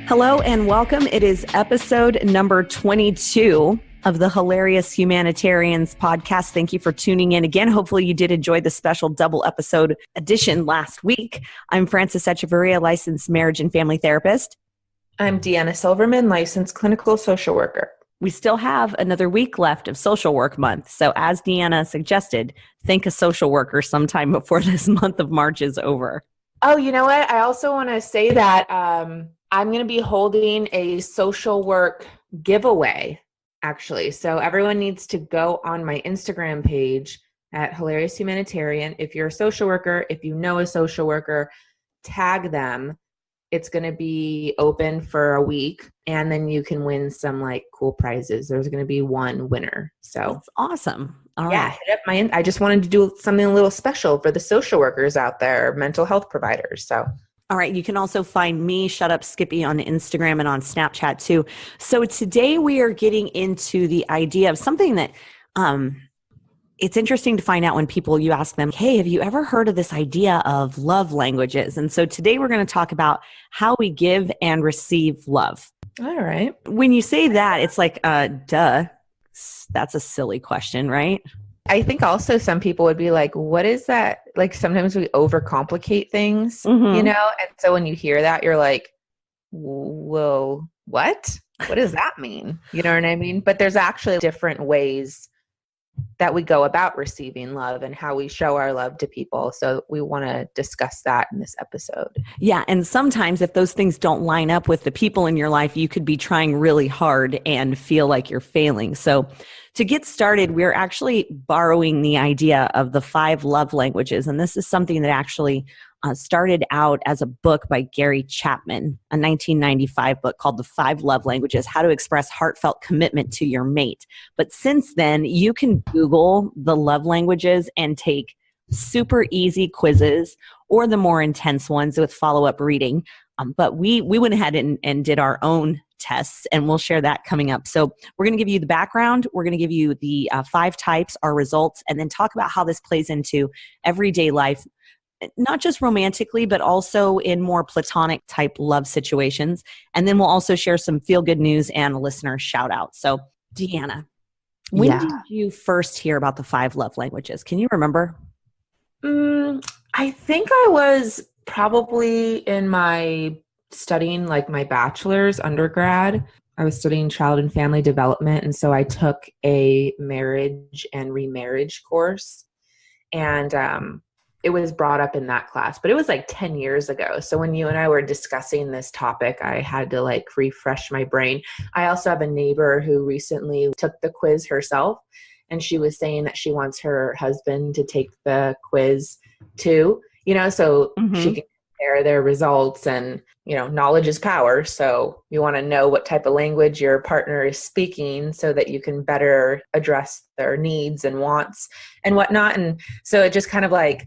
Hello and welcome. It is episode number 22 of the Hilarious Humanitarians Podcast. Thank you for tuning in again. Hopefully you did enjoy the special double episode edition last week. I'm Frances, licensed marriage and family therapist. I'm Deanna Silverman, licensed clinical social worker. We still have another week left of social work month. So as Deanna suggested, think a social worker sometime before this month of March is over. Oh, you know what? I also want to say that I'm going to be holding a social work giveaway, actually. So everyone needs to go on my Instagram page at Hilarious Humanitarian. If you're a social worker, if you know a social worker, tag them. It's going to be open for a week, and then you can win some like cool prizes. There's going to be one winner. So that's awesome. All yeah, right. hit up I just wanted to do something a little special for the social workers out there, mental health providers. So all right. You can also find me, Shut Up Skippy, on Instagram and on Snapchat too. So today we are getting into the idea of something that it's interesting to find out when you ask them, hey, have you ever heard of this idea of love languages? And so today we're going to talk about how we give and receive love. All right. When you say that, it's like, duh, that's a silly question, right? I think also some people would be like, what is that? Like sometimes we overcomplicate things, you know? And so when you hear that, you're like, well, what? What does that mean? You know what I mean? But there's actually different ways that we go about receiving love and how we show our love to people. So we want to discuss that in this episode. Yeah. And sometimes if those things don't line up with the people in your life, you could be trying really hard and feel like you're failing. So to get started, we're actually borrowing the idea of the 5 love languages. And this is something that actually started out as a book by Gary Chapman, a 1995 book called The 5 Love Languages, How to Express Heartfelt Commitment to Your Mate. But since then, you can Google the love languages and take super easy quizzes or the more intense ones with follow-up reading. But we went ahead and did our own tests, and we'll share that coming up. So we're going to give you the background. We're going to give you the 5 types, our results, and then talk about how this plays into everyday life, not just romantically, but also in more platonic type love situations. And then we'll also share some feel-good news and a listener shout out. So Deanna, when did you first hear about the 5 love languages? Can you remember? I think I was probably in studying like my bachelor's undergrad. I was studying child and family development. And so I took a marriage and remarriage course, and it was brought up in that class, but it was like 10 years ago. So when you and I were discussing this topic, I had to like refresh my brain. I also have a neighbor who recently took the quiz herself, and she was saying that she wants her husband to take the quiz too, you know, so she can compare their results. And, you know, knowledge is power. So you want to know what type of language your partner is speaking so that you can better address their needs and wants and whatnot. And so it just kind of like,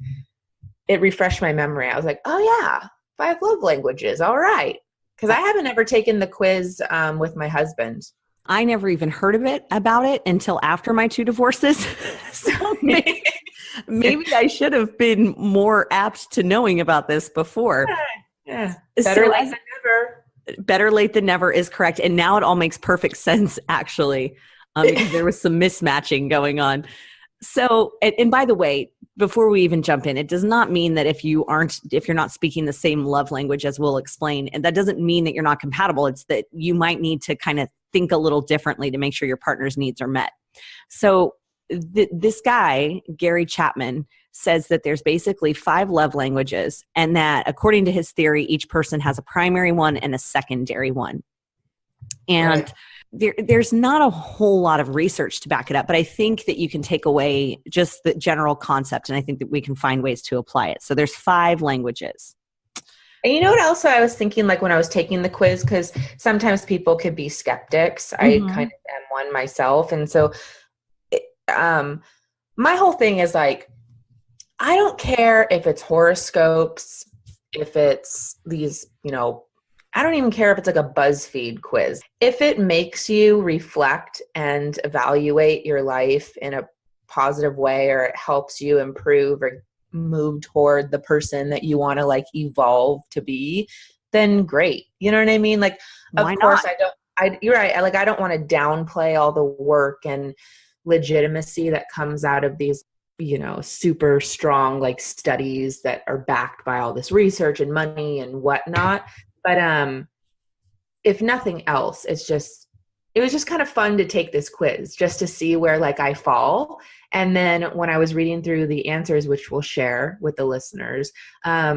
it refreshed my memory. I was like, oh yeah, 5 love languages. All right. Because I haven't ever taken the quiz with my husband. I never even heard about it until after my 2 divorces. So maybe I should have been more apt to knowing about this before. Yeah. Better late than never. Better late than never is correct. And now it all makes perfect sense, actually, because there was some mismatching going on. So, and by the way, before we even jump in, it does not mean that if you're not speaking the same love language as we'll explain, and that doesn't mean that you're not compatible. It's that you might need to kind of think a little differently to make sure your partner's needs are met. So this guy, Gary Chapman, says that there's basically 5 love languages, and that according to his theory, each person has a primary one and a secondary one. And there's not a whole lot of research to back it up, but I think that you can take away just the general concept, and I think that we can find ways to apply it. So there's 5 languages. And you know what else I was thinking, like when I was taking the quiz, because sometimes people could be skeptics. I kind of am one myself. And so my whole thing is like, I don't care if it's horoscopes, if it's these, you know, I don't even care if it's like a BuzzFeed quiz. If it makes you reflect and evaluate your life in a positive way, or it helps you improve or move toward the person that you want to like evolve to be, then great. You know what I mean? Like, of Why course not? you're right. I don't want to downplay all the work and legitimacy that comes out of these, super strong like studies that are backed by all this research and money and whatnot. But if nothing else, it was just kind of fun to take this quiz just to see where like I fall. And then when I was reading through the answers, which we'll share with the listeners, I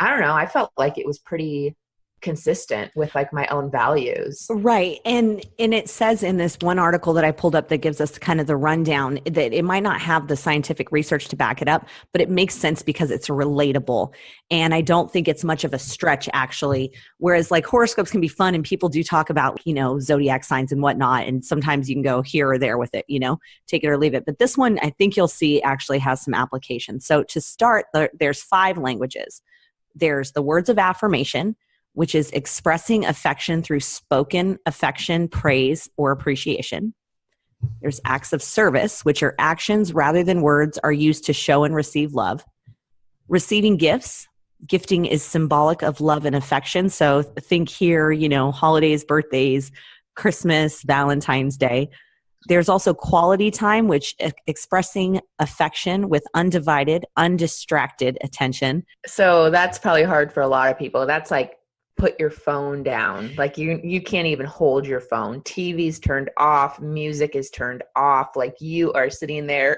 don't know, I felt like it was pretty consistent with like my own values. Right. And it says in this one article that I pulled up that gives us kind of the rundown that it might not have the scientific research to back it up, but it makes sense because it's relatable. And I don't think it's much of a stretch actually. Whereas like horoscopes can be fun and people do talk about, zodiac signs and whatnot. And sometimes you can go here or there with it, take it or leave it. But this one, I think you'll see actually has some application. So to start, there's 5 languages. There's the words of affirmation, which is expressing affection through spoken affection, praise, or appreciation. There's acts of service, which are actions rather than words are used to show and receive love. Receiving gifts. Gifting is symbolic of love and affection. So think here, holidays, birthdays, Christmas, Valentine's Day. There's also quality time, which expressing affection with undivided, undistracted attention. So that's probably hard for a lot of people. That's like put your phone down. Like you can't even hold your phone. TV's turned off, music is turned off. Like you are sitting there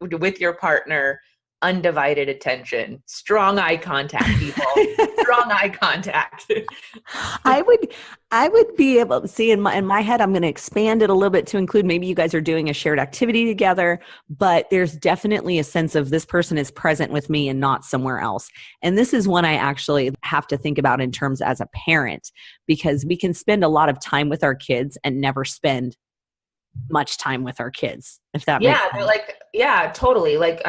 with your partner, undivided attention, strong eye contact, people. Strong eye contact. I would be able to see in my head, I'm going to expand it a little bit to include maybe you guys are doing a shared activity together, but there's definitely a sense of this person is present with me and not somewhere else. And this is one I actually have to think about in terms as a parent, because we can spend a lot of time with our kids and never spend much time with our kids, if that makes sense. Yeah, totally. Like,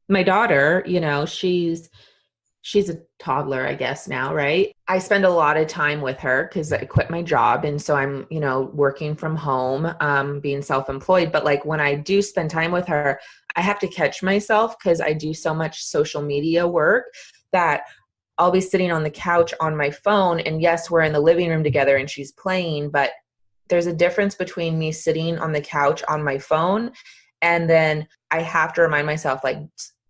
my daughter, she's a toddler, I guess now, right? I spend a lot of time with her because I quit my job. And so I'm, working from home, being self-employed. But like when I do spend time with her, I have to catch myself because I do so much social media work that I'll be sitting on the couch on my phone. And yes, we're in the living room together and she's playing, but there's a difference between me sitting on the couch on my phone and then I have to remind myself, like,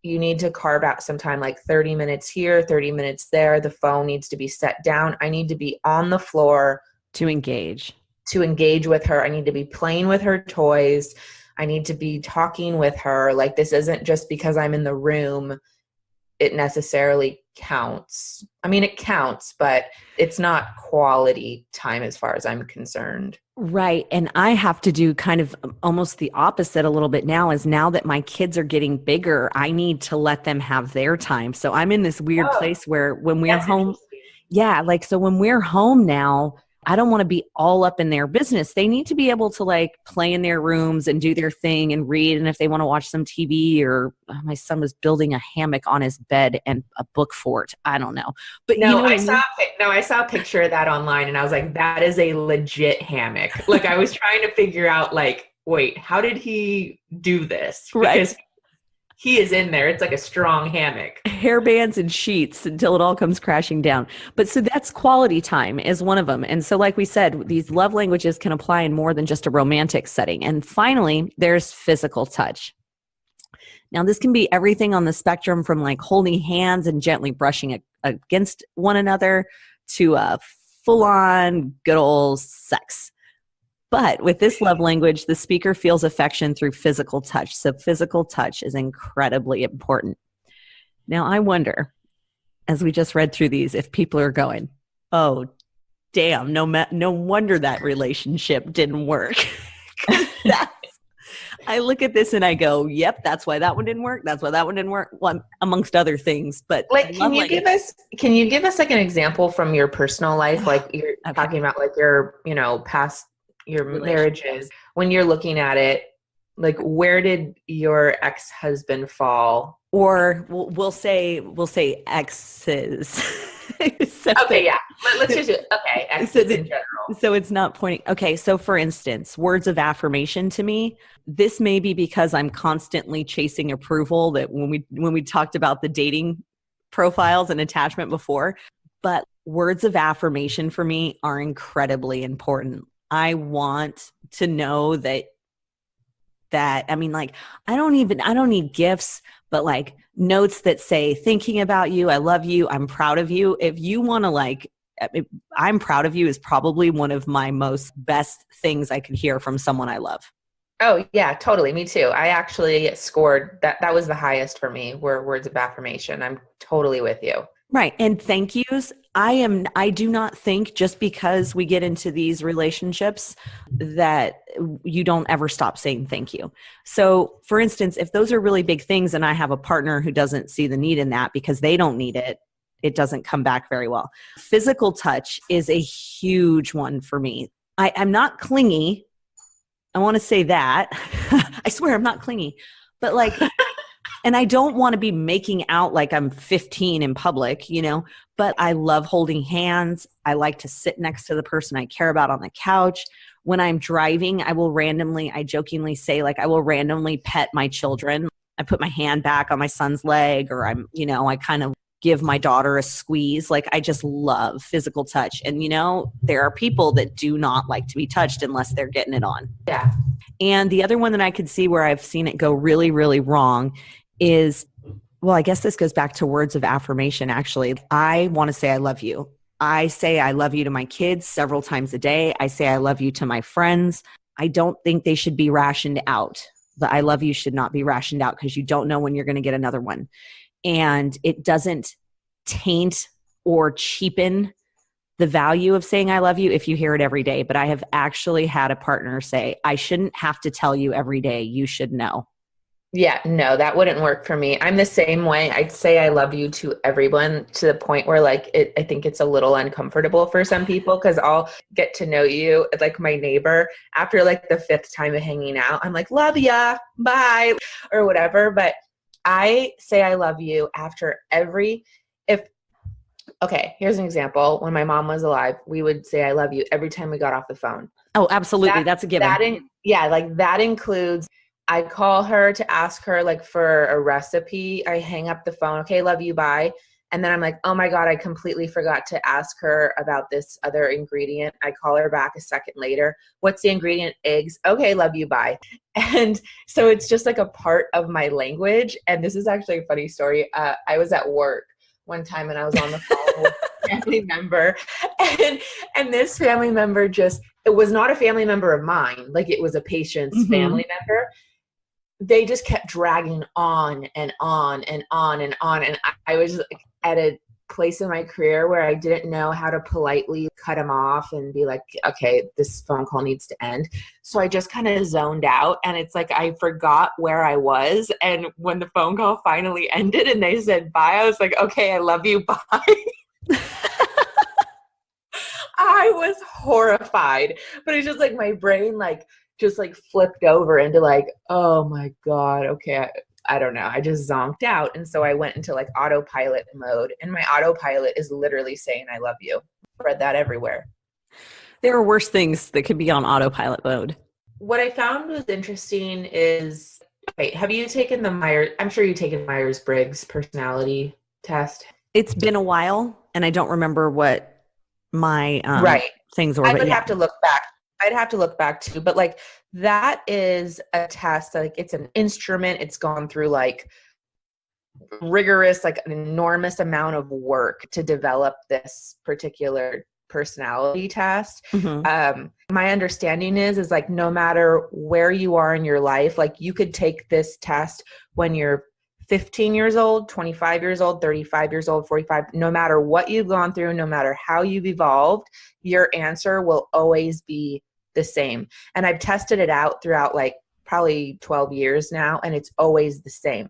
you need to carve out some time, like 30 minutes here, 30 minutes there. The phone needs to be set down. I need to be on the floor to engage with her. I need to be playing with her toys. I need to be talking with her. Like, this isn't just because I'm in the room. It necessarily counts. I mean, it counts, but it's not quality time as far as I'm concerned. Right. And I have to do kind of almost the opposite a little bit now, is now that my kids are getting bigger, I need to let them have their time. So I'm in this weird place where when we're home, so when we're home now, I don't want to be all up in their business. They need to be able to like play in their rooms and do their thing and read. And if they want to watch some TV, or my son was building a hammock on his bed and a book fort. I don't know. But I saw a picture of that online and I was like, that is a legit hammock. Like I was trying to figure out like, wait, how did he do this? Because he is in there. It's like a strong hammock. Hair bands and sheets until it all comes crashing down. But so that's quality time is one of them. And so like we said, these love languages can apply in more than just a romantic setting. And finally, there's physical touch. Now, this can be everything on the spectrum from like holding hands and gently brushing against one another to a full-on good old sex. But with this love language, the speaker feels affection through physical touch. So physical touch is incredibly important. Now, I wonder, as we just read through these, if people are going, oh, damn, no wonder that relationship didn't work. I look at this and I go, yep, that's why that one didn't work. That's why that one didn't work, well, amongst other things. But like, can you give us like an example from your personal life? Like you're talking about like your, past your marriages, when you're looking at it, like where did your ex-husband fall? Or we'll say exes. So, okay, yeah. Let's just do exes in general. So it's not pointing. Okay, so for instance, words of affirmation to me, this may be because I'm constantly chasing approval, that when we talked about the dating profiles and attachment before, but words of affirmation for me are incredibly important. I want to know that I mean, like, I don't need gifts, but like notes that say, thinking about you, I love you, I'm proud of you. If you want to like, I'm proud of you is probably one of my most best things I could hear from someone I love. Oh yeah, totally. Me too. I actually scored that. That was the highest for me, were words of affirmation. I'm totally with you. Right. And thank yous. I do not think just because we get into these relationships that you don't ever stop saying thank you. So for instance, if those are really big things and I have a partner who doesn't see the need in that because they don't need it, it doesn't come back very well. Physical touch is a huge one for me. I'm not clingy. I want to say that. I swear I'm not clingy, but like, and I don't want to be making out like I'm 15 in public, you know, but I love holding hands. I like to sit next to the person I care about on the couch. When I'm driving, I jokingly say, like, I will randomly pet my children. I put my hand back on my son's leg, or I kind of give my daughter a squeeze. Like, I just love physical touch. And, you know, there are people that do not like to be touched unless they're getting it on. Yeah. And the other one that I could see where I've seen it go really, really wrong is, well, I guess this goes back to words of affirmation, actually. I want to say I love you. I say I love you to my kids several times a day. I say I love you to my friends. I don't think they should be rationed out. The I love you should not be rationed out because you don't know when you're going to get another one. And it doesn't taint or cheapen the value of saying I love you if you hear it every day. But I have actually had a partner say, I shouldn't have to tell you every day. You should know. Yeah, no, that wouldn't work for me. I'm the same way. I'd say I love you to everyone to the point where like I think it's a little uncomfortable for some people because I'll get to know you, like my neighbor, after like the 5th time of hanging out. I'm like, love ya, bye, or whatever. But I say I love you after okay, here's an example. When my mom was alive, we would say I love you every time we got off the phone. Oh, absolutely. That's a given. That includes, I call her to ask her like for a recipe. I hang up the phone. Okay, love you, bye. And then I'm like, oh my God, I completely forgot to ask her about this other ingredient. I call her back a second later. What's the ingredient? Eggs. Okay, love you, bye. And so it's just like a part of my language. And this is actually a funny story. I was at work one time and I was on the phone with a family member. And this family member it was not a family member of mine. Like it was a patient's family member. They just kept dragging on and on and on and on. And I was at a place in my career where I didn't know how to politely cut them off and be like, okay, this phone call needs to end. So I just kind of zoned out, and it's like I forgot where I was. And when the phone call finally ended and they said bye, I was like, okay, I love you, bye. I was horrified, but it's just like my brain just flipped over into like, oh my God, okay, I don't know. I just zonked out. And so I went into like autopilot mode, and my autopilot is literally saying, I love you. Read that everywhere. There are worse things that could be on autopilot mode. What I found was interesting is, have you taken I'm sure you've taken Myers-Briggs personality test. It's been a while and I don't remember what my things were. I would have to look back. I'd have to look back too, but like that is a test. Like it's an instrument. It's gone through like rigorous, like an enormous amount of work to develop this particular personality test. My understanding is like no matter where you are in your life, like you could take this test when you're 15 years old, 25 years old, 35 years old, 45, no matter what you've gone through, no matter how you've evolved, your answer will always be the same. And I've tested it out throughout like probably 12 years now, and it's always the same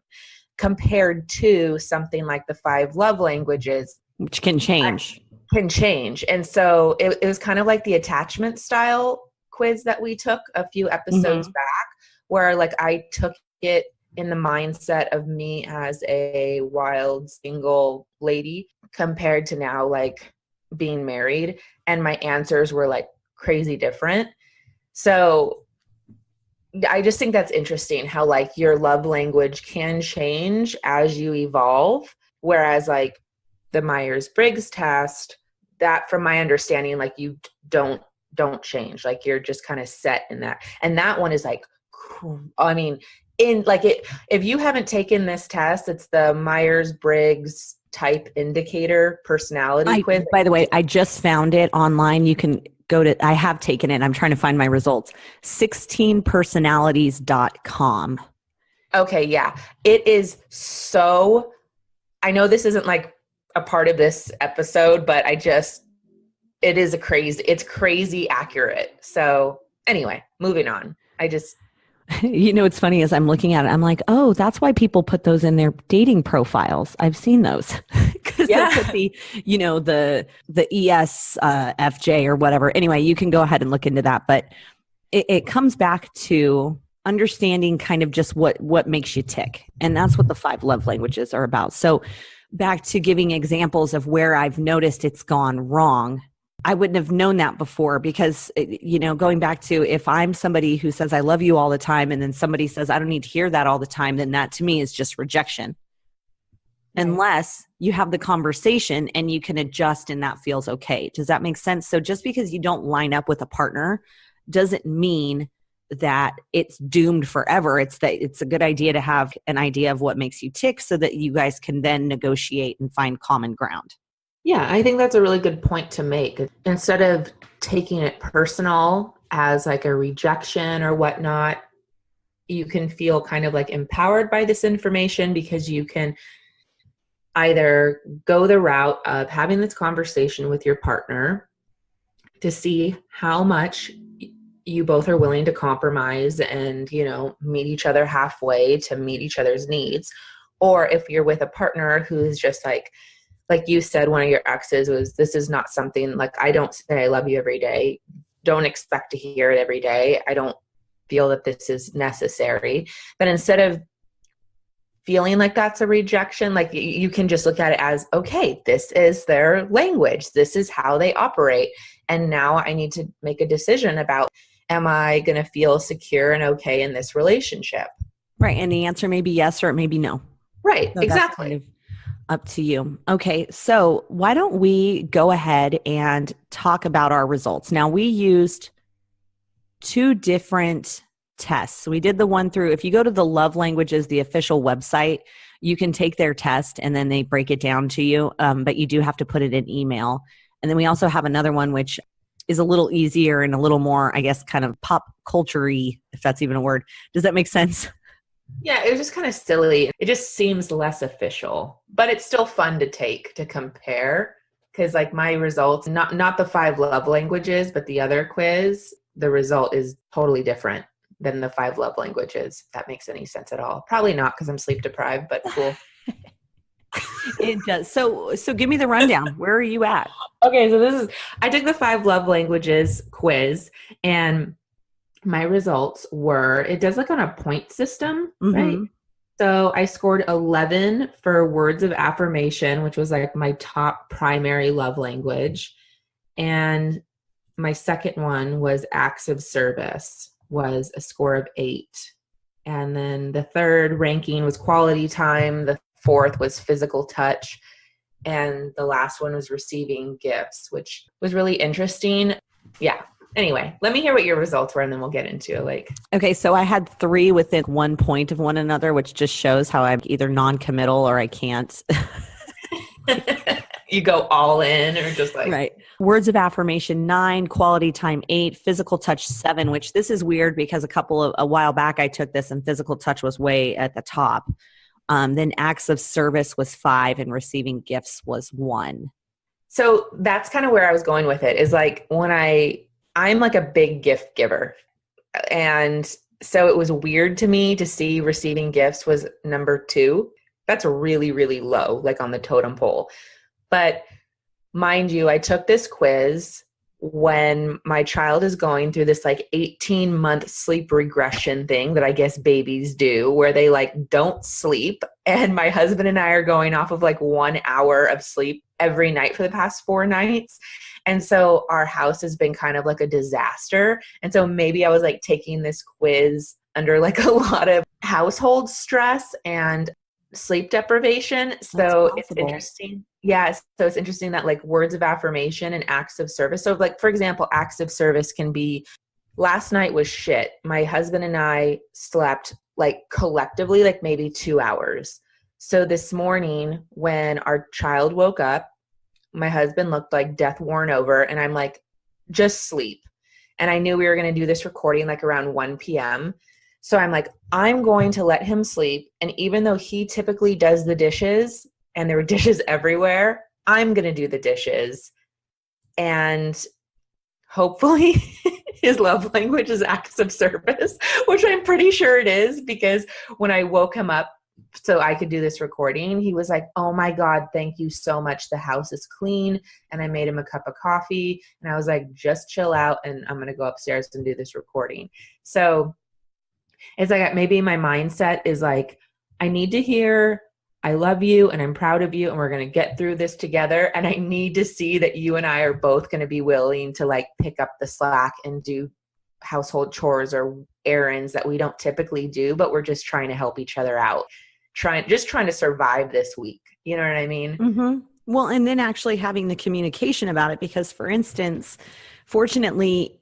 compared to something like the 5 love languages, which can change. And so it was kind of like the attachment style quiz that we took a few episodes back, where like I took it in the mindset of me as a wild single lady compared to now like being married, and my answers were like crazy different. So I just think that's interesting how like your love language can change as you evolve, whereas like the Myers-Briggs test, that from my understanding, like you don't change. Like you're just kind of set in that. And that one is like, I mean, in like it, if you haven't taken this test, it's the Myers-Briggs type indicator personality quiz. By the way, I just found it online. You can go to, I have taken it. I'm trying to find my results. 16personalities.com. Okay. Yeah. It is so, I know this isn't like a part of this episode, but it's crazy accurate. So anyway, moving on. What's funny is I'm looking at it. I'm like, oh, that's why people put those in their dating profiles. I've seen those because they put the ESFJ or whatever. Anyway, you can go ahead and look into that. But it comes back to understanding kind of just what makes you tick. And that's what the 5 love languages are about. So back to giving examples of where I've noticed it's gone wrong. I wouldn't have known that before because, going back to if I'm somebody who says I love you all the time and then somebody says I don't need to hear that all the time, then that to me is just rejection. Right. Unless you have the conversation and you can adjust and that feels okay. Does that make sense? So just because you don't line up with a partner doesn't mean that it's doomed forever. It's that it's a good idea to have an idea of what makes you tick so that you guys can then negotiate and find common ground. Yeah, I think that's a really good point to make. Instead of taking it personal as like a rejection or whatnot, you can feel kind of like empowered by this information because you can either go the route of having this conversation with your partner to see how much you both are willing to compromise and, meet each other halfway to meet each other's needs. Or if you're with a partner who's just like you said, one of your exes was, this is not something like, I don't say I love you every day. Don't expect to hear it every day. I don't feel that this is necessary. But instead of feeling like that's a rejection, like you can just look at it as, okay, this is their language. This is how they operate. And now I need to make a decision about, am I going to feel secure and okay in this relationship? Right. And the answer may be yes, or it may be no. Right. So exactly. Up to you. Okay. So why don't we go ahead and talk about our results? Now we used 2 different tests. We did the one through, if you go to the Love Languages, the official website, you can take their test and then they break it down to you. But you do have to put it in email. And then we also have another one, which is a little easier and a little more, I guess, kind of pop culture-y, if that's even a word. Does that make sense? Yeah, it was just kind of silly. It just seems less official, but it's still fun to take to compare because like my results, not the 5 love languages, but the other quiz, the result is totally different than the 5 love languages, if that makes any sense at all. Probably not because I'm sleep deprived, but cool. It does. So give me the rundown. Where are you at? Okay, so I took the 5 love languages quiz and my results were, it does like on a point system, right? So I scored 11 for words of affirmation, which was like my top primary love language. And my second one was acts of service, was a score of 8. And then the third ranking was quality time. The fourth was physical touch. And the last one was receiving gifts, which was really interesting. Yeah. Anyway, let me hear what your results were and then we'll get into it. Okay, so I had 3 within 1 point of one another, which just shows how I'm either non-committal or I can't. You go all in or just like... Right. Words of affirmation 9, quality time 8, physical touch 7, which this is weird because a while back I took this and physical touch was way at the top. Then acts of service was 5 and receiving gifts was 1. So that's kind of where I was going with it is like when I'm like a big gift giver. And so it was weird to me to see receiving gifts was number 2. That's really, really low, like on the totem pole. But mind you, I took this quiz when my child is going through this like 18-month sleep regression thing that I guess babies do, where they like don't sleep. And my husband and I are going off of like 1 hour of sleep every night for the past 4 nights. And so our house has been kind of like a disaster. And so maybe I was like taking this quiz under like a lot of household stress. And sleep deprivation. So it's interesting. Yeah. So it's interesting that like words of affirmation and acts of service. So like, for example, acts of service can be, last night was shit. My husband and I slept like collectively, like maybe 2 hours. So this morning when our child woke up, my husband looked like death worn over, and I'm like, just sleep. And I knew we were going to do this recording like around 1 p.m. So I'm like, I'm going to let him sleep. And even though he typically does the dishes and there were dishes everywhere, I'm going to do the dishes. And hopefully his love language is acts of service, which I'm pretty sure it is, because when I woke him up so I could do this recording, he was like, oh my God, thank you so much. The house is clean. And I made him a cup of coffee. And I was like, just chill out and I'm going to go upstairs and do this recording. So it's like maybe my mindset is like, I need to hear, I love you and I'm proud of you and we're going to get through this together. And I need to see that you and I are both going to be willing to like pick up the slack and do household chores or errands that we don't typically do, but we're just trying to help each other out. Trying to survive this week. You know what I mean? Mm-hmm. Well, and then actually having the communication about it, because for instance, fortunately,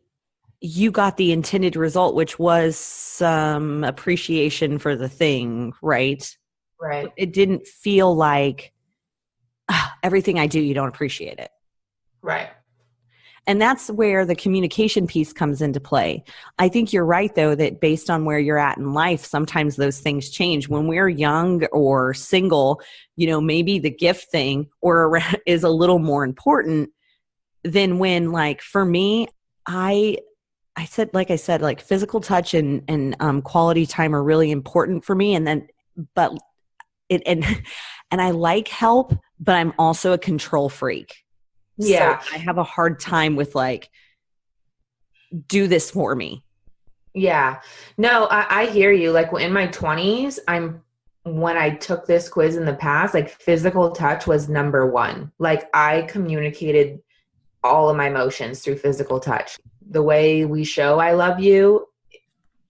you got the intended result, which was some appreciation for the thing, right? Right. It didn't feel like everything I do, you don't appreciate it. Right. And that's where the communication piece comes into play. I think you're right, though, that based on where you're at in life, sometimes those things change. When we're young or single, you know, maybe the gift thing is a little more important than when, like, for me, I said, like physical touch and quality time are really important for me. And then, but and I like help, but I'm also a control freak. Yeah. So I have a hard time with like, do this for me. Yeah. No, I hear you. Like in my 20s, when I took this quiz in the past, like physical touch was number one. Like I communicated all of my emotions through physical touch. The way we show I love you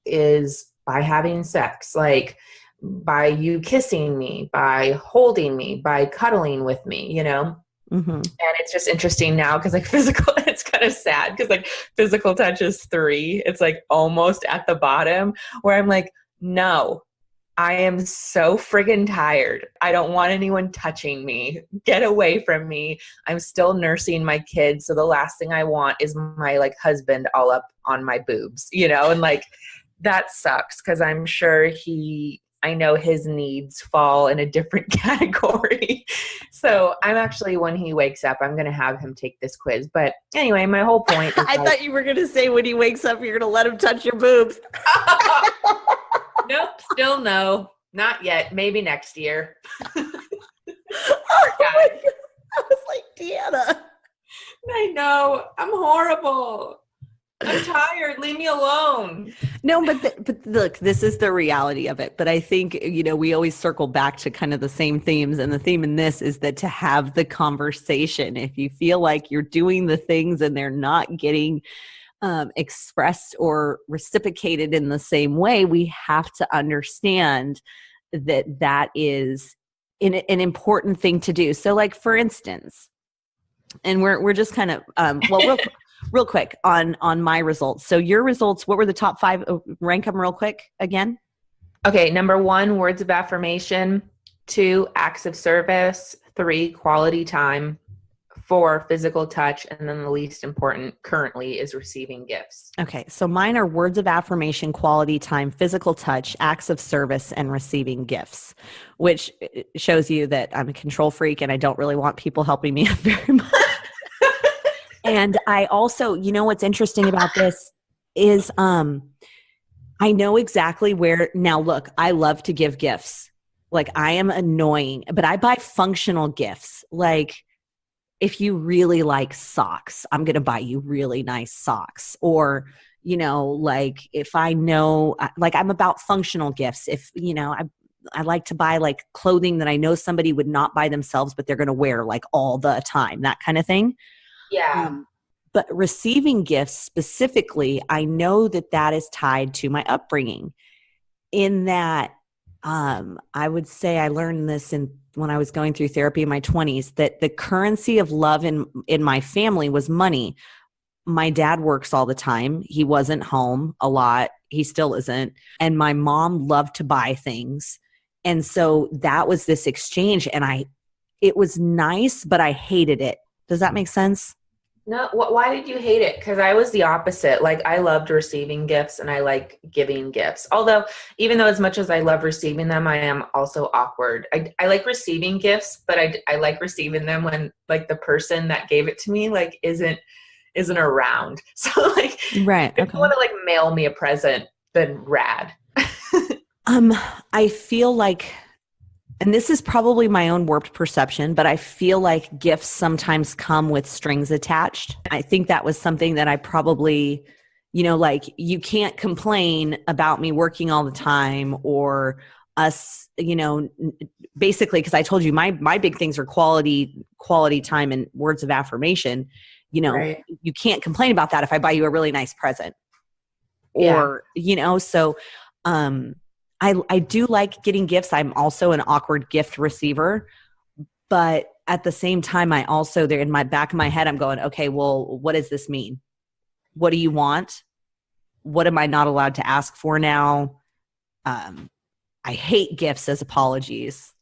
is by having sex, like by you kissing me, by holding me, by cuddling with me, you know? Mm-hmm. And it's just interesting now because like physical, it's kind of sad because like physical touch is 3. It's like almost at the bottom where I'm like, no, I am so friggin' tired. I don't want anyone touching me. Get away from me. I'm still nursing my kids. So the last thing I want is my like husband all up on my boobs, you know? And like, that sucks because I'm sure I know his needs fall in a different category. So I'm actually, when he wakes up, I'm going to have him take this quiz. But anyway, my whole point is I thought you were going to say when he wakes up, you're going to let him touch your boobs. Nope, still no. Not yet. Maybe next year. Oh my God. I was like, Deanna. I know. I'm horrible. I'm tired. Leave me alone. No, but look, this is the reality of it. But I think, you know, we always circle back to kind of the same themes. And the theme in this is that to have the conversation, if you feel like you're doing the things and they're not getting expressed or reciprocated in the same way, we have to understand that that is an important thing to do. So like, for instance, and we're just kind of, real quick on my results. So your results, what were the top 5? Rank them real quick again. Okay. Number 1, words of affirmation. 2, acts of service. 3, quality time. 4, physical touch. And then the least important currently is receiving gifts. Okay. So mine are words of affirmation, quality time, physical touch, acts of service, and receiving gifts, which shows you that I'm a control freak and I don't really want people helping me very much. And I also, you know, what's interesting about this is I know exactly where, now look, I love to give gifts. Like I am annoying, but I buy functional gifts. Like if you really like socks, I'm going to buy you really nice socks. Or, you know, like if I know, like I'm about functional gifts. If, you know, I like to buy like clothing that I know somebody would not buy themselves, but they're going to wear like all the time, that kind of thing. Yeah. But receiving gifts specifically, I know that that is tied to my upbringing in that I would say I learned this when I was going through therapy in my 20s, that the currency of love in my family was money. My dad works all the time. He wasn't home a lot. He still isn't. And my mom loved to buy things. And so that was this exchange. And it was nice, but I hated it. Does that make sense? No, why did you hate it? Because I was the opposite. Like, I loved receiving gifts and I like giving gifts. Although, even though as much as I love receiving them, I am also awkward. I like receiving gifts, but I like receiving them when like the person that gave it to me like isn't around. So like, right. If you want to like mail me a present, then rad. I feel like, and this is probably my own warped perception, but I feel like gifts sometimes come with strings attached. I think that was something that I probably, like, you can't complain about me working all the time or us, basically, because I told you my big things are quality time and words of affirmation. Right. You can't complain about that if I buy you a really nice present or, so, I do like getting gifts. I'm also an awkward gift receiver, but at the same time, I also, there in my back of my head, I'm going, okay, well, what does this mean? What do you want? What am I not allowed to ask for now? I hate gifts as apologies.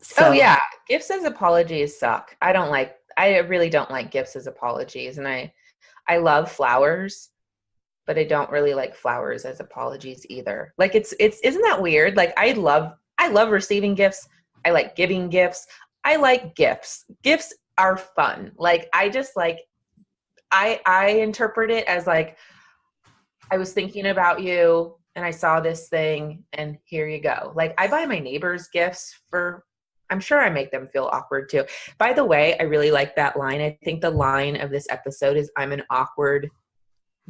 So, yeah, gifts as apologies suck. I really don't like gifts as apologies. And I love flowers, but I don't really like flowers as apologies either. Like isn't that weird? Like I love receiving gifts. I like giving gifts. I like gifts. Gifts are fun. Like I just like, I interpret it as like, I was thinking about you and I saw this thing and here you go. Like I buy my neighbors gifts I'm sure I make them feel awkward too. By the way, I really like that line. I think the line of this episode is I'm an awkward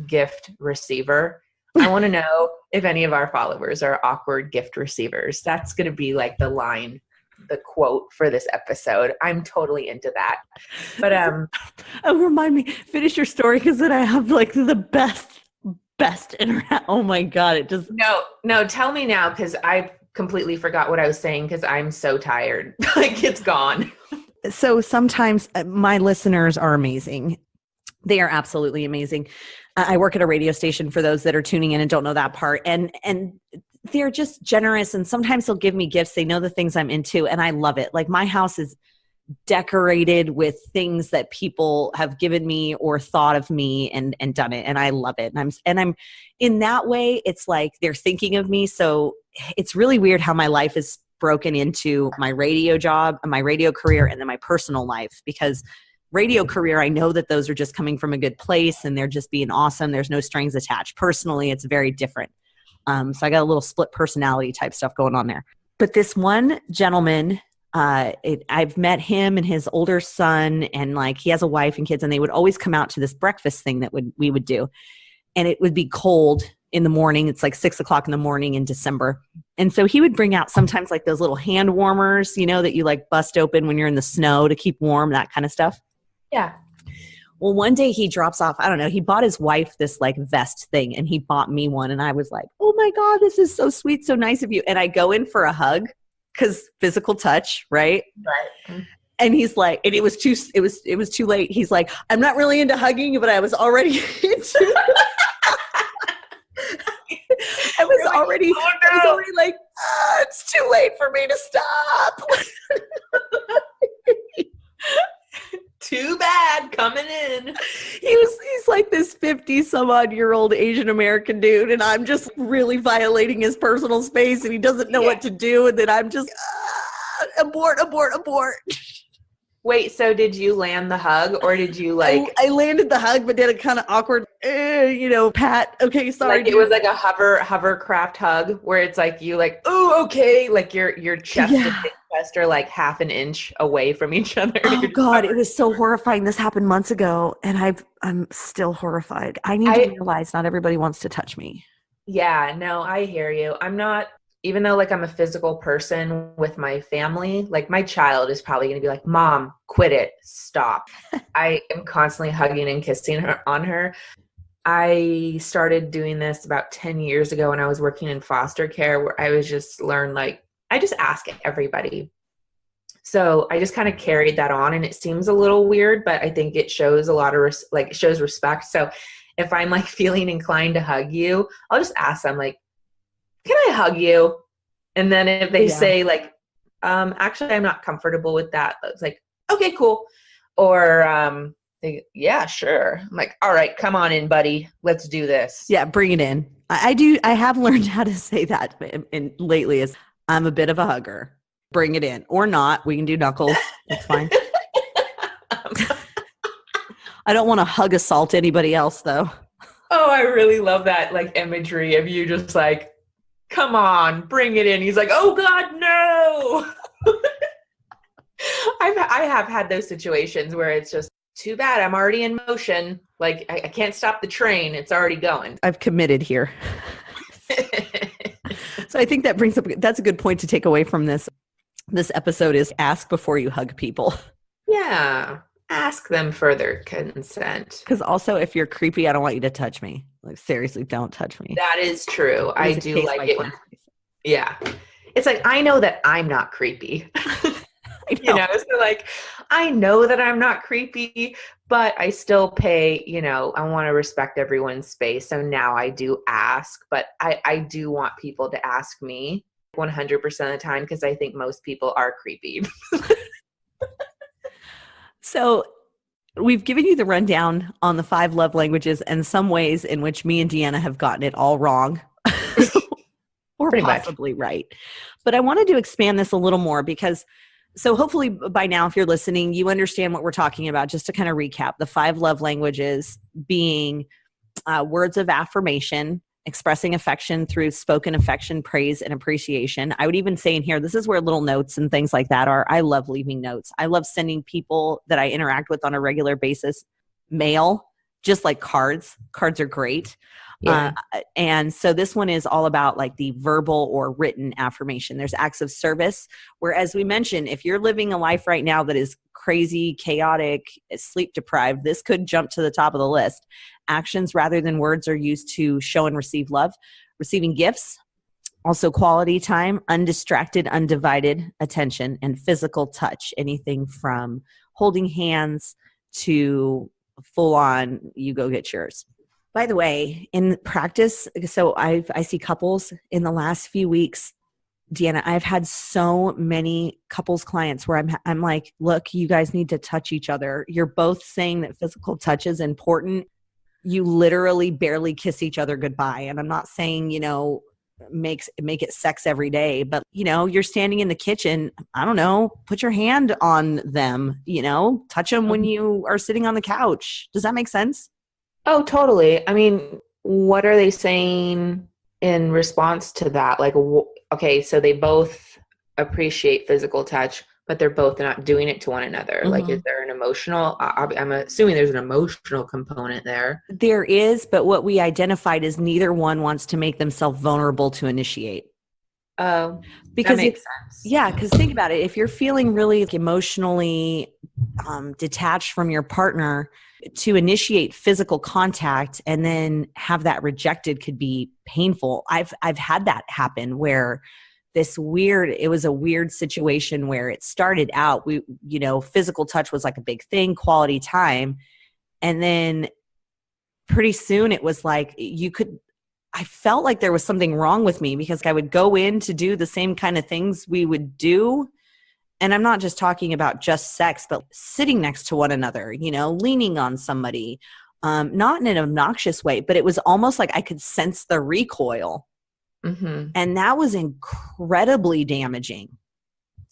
gift receiver. I want to know if any of our followers are awkward gift receivers. That's going to be like the line, the quote for this episode. I'm totally into that. But oh, remind me, finish your story because then I have like the best internet. Oh my God, it just no. Tell me now because I completely forgot what I was saying because I'm so tired. Like it's gone. So sometimes my listeners are amazing. They are absolutely amazing. I work at a radio station for those that are tuning in and don't know that part. And they're just generous. And sometimes they'll give me gifts. They know the things I'm into and I love it. Like my house is decorated with things that people have given me or thought of me and done it. And I love it. And I'm in that way, it's like they're thinking of me. So it's really weird how my life is broken into my radio job, my radio career, and then my personal life, because radio career, I know that those are just coming from a good place and they're just being awesome. There's no strings attached. Personally, it's very different. So I got a little split personality type stuff going on there. But this one gentleman, I've met him and his older son, and like he has a wife and kids, and they would always come out to this breakfast thing that we would do. And it would be cold in the morning. It's like 6:00 in the morning in December. And so he would bring out sometimes like those little hand warmers, that you like bust open when you're in the snow to keep warm, that kind of stuff. Yeah. Well, one day he drops off, I don't know, he bought his wife this like vest thing and he bought me one. And I was like, oh my God, this is so sweet. So nice of you. And I go in for a hug because physical touch, right? Right. And he's like, and it was too late. He's like, I'm not really into hugging, but I was already into I was already like, it's too late for me to stop. Too bad, coming in. He's like this 50-some-odd-year-old Asian American dude, and I'm just really violating his personal space, and he doesn't know what to do, and then I'm just abort. Wait, so did you land the hug, or did you like? I landed the hug, but did a kind of awkward, pat. Okay, sorry. Like it was like a hovercraft hug, where it's like you like, oh, okay, like your chest and his chest are like half an inch away from each other. Oh God, it was so horrifying. This happened months ago, and I'm still horrified. I need to realize not everybody wants to touch me. Yeah, no, I hear you. I'm not. Even though like I'm a physical person with my family, like my child is probably going to be like, Mom, quit it. Stop. I am constantly hugging and kissing her on her. I started doing this about 10 years ago when I was working in foster care, where I was just learned, like, I just ask everybody. So I just kind of carried that on, and it seems a little weird, but I think it shows a lot of it shows respect. So if I'm like feeling inclined to hug you, I'll just ask them, like, can I hug you? And then if they say like, actually, I'm not comfortable with that, it's like, okay, cool. Or yeah, sure. I'm like, all right, come on in, buddy. Let's do this. Yeah, bring it in. I have learned how to say that lately is I'm a bit of a hugger. Bring it in. Or not. We can do knuckles. That's fine. I don't want to hug assault anybody else, though. Oh, I really love that, like, imagery of you just like, come on, bring it in. He's like, oh God, no. I have had those situations where it's just, too bad, I'm already in motion. Like, I can't stop the train. It's already going. I've committed here. So I think that brings up, that's a good point to take away from this episode is ask before you hug people. Yeah. Ask them for their consent. Because also, if you're creepy, I don't want you to touch me. Like, seriously, don't touch me. That is true. I do like it when, yeah. It's like, I know that I'm not creepy. You know, so like, I know that I'm not creepy, but I still pay, you know, I want to respect everyone's space. So now I do ask, but I do want people to ask me 100% of the time, because I think most people are creepy. So we've given you the rundown on the 5 love languages and some ways in which me and Deanna have gotten it all wrong or Pretty possibly right. But I wanted to expand this a little more because so hopefully by now, if you're listening, you understand what we're talking about. Just to kind of recap, the 5 love languages being words of affirmation, expressing affection through spoken affection, praise, and appreciation. I would even say in here, this is where little notes and things like that are. I love leaving notes. I love sending people that I interact with on a regular basis mail, just like cards. Cards are great. Yeah. And so this one is all about like the verbal or written affirmation. There's acts of service, where, as we mentioned, if you're living a life right now that is crazy, chaotic, sleep deprived, this could jump to the top of the list. Actions rather than words are used to show and receive love. Receiving gifts, also quality time, undistracted, undivided attention, and physical touch. Anything from holding hands to full on, you go get yours. By the way, in practice, so I see couples in the last few weeks, Deanna, I've had so many couples clients where I'm like, look, you guys need to touch each other. You're both saying that physical touch is important. You literally barely kiss each other goodbye. And I'm not saying, you know, make it sex every day, but, you know, you're standing in the kitchen, I don't know, put your hand on them, you know, touch them when you are sitting on the couch. Does that make sense? Oh, totally. I mean, what are they saying in response to that? Like, okay, so they both appreciate physical touch, but they're both not doing it to one another. Mm-hmm. Like, is there an emotional, I'm assuming there's an emotional component there. There is, but what we identified is neither one wants to make themselves vulnerable to initiate. Oh, because that makes sense. Yeah, because think about it. If you're feeling really emotionally detached from your partner, to initiate physical contact and then have that rejected could be painful. I've had that happen where it was a weird situation where it started out, physical touch was like a big thing, quality time. And then pretty soon it was like I felt like there was something wrong with me because I would go in to do the same kind of things we would do. And I'm not just talking about just sex, but sitting next to one another, leaning on somebody, not in an obnoxious way, but it was almost like I could sense the recoil. Mm-hmm. And that was incredibly damaging.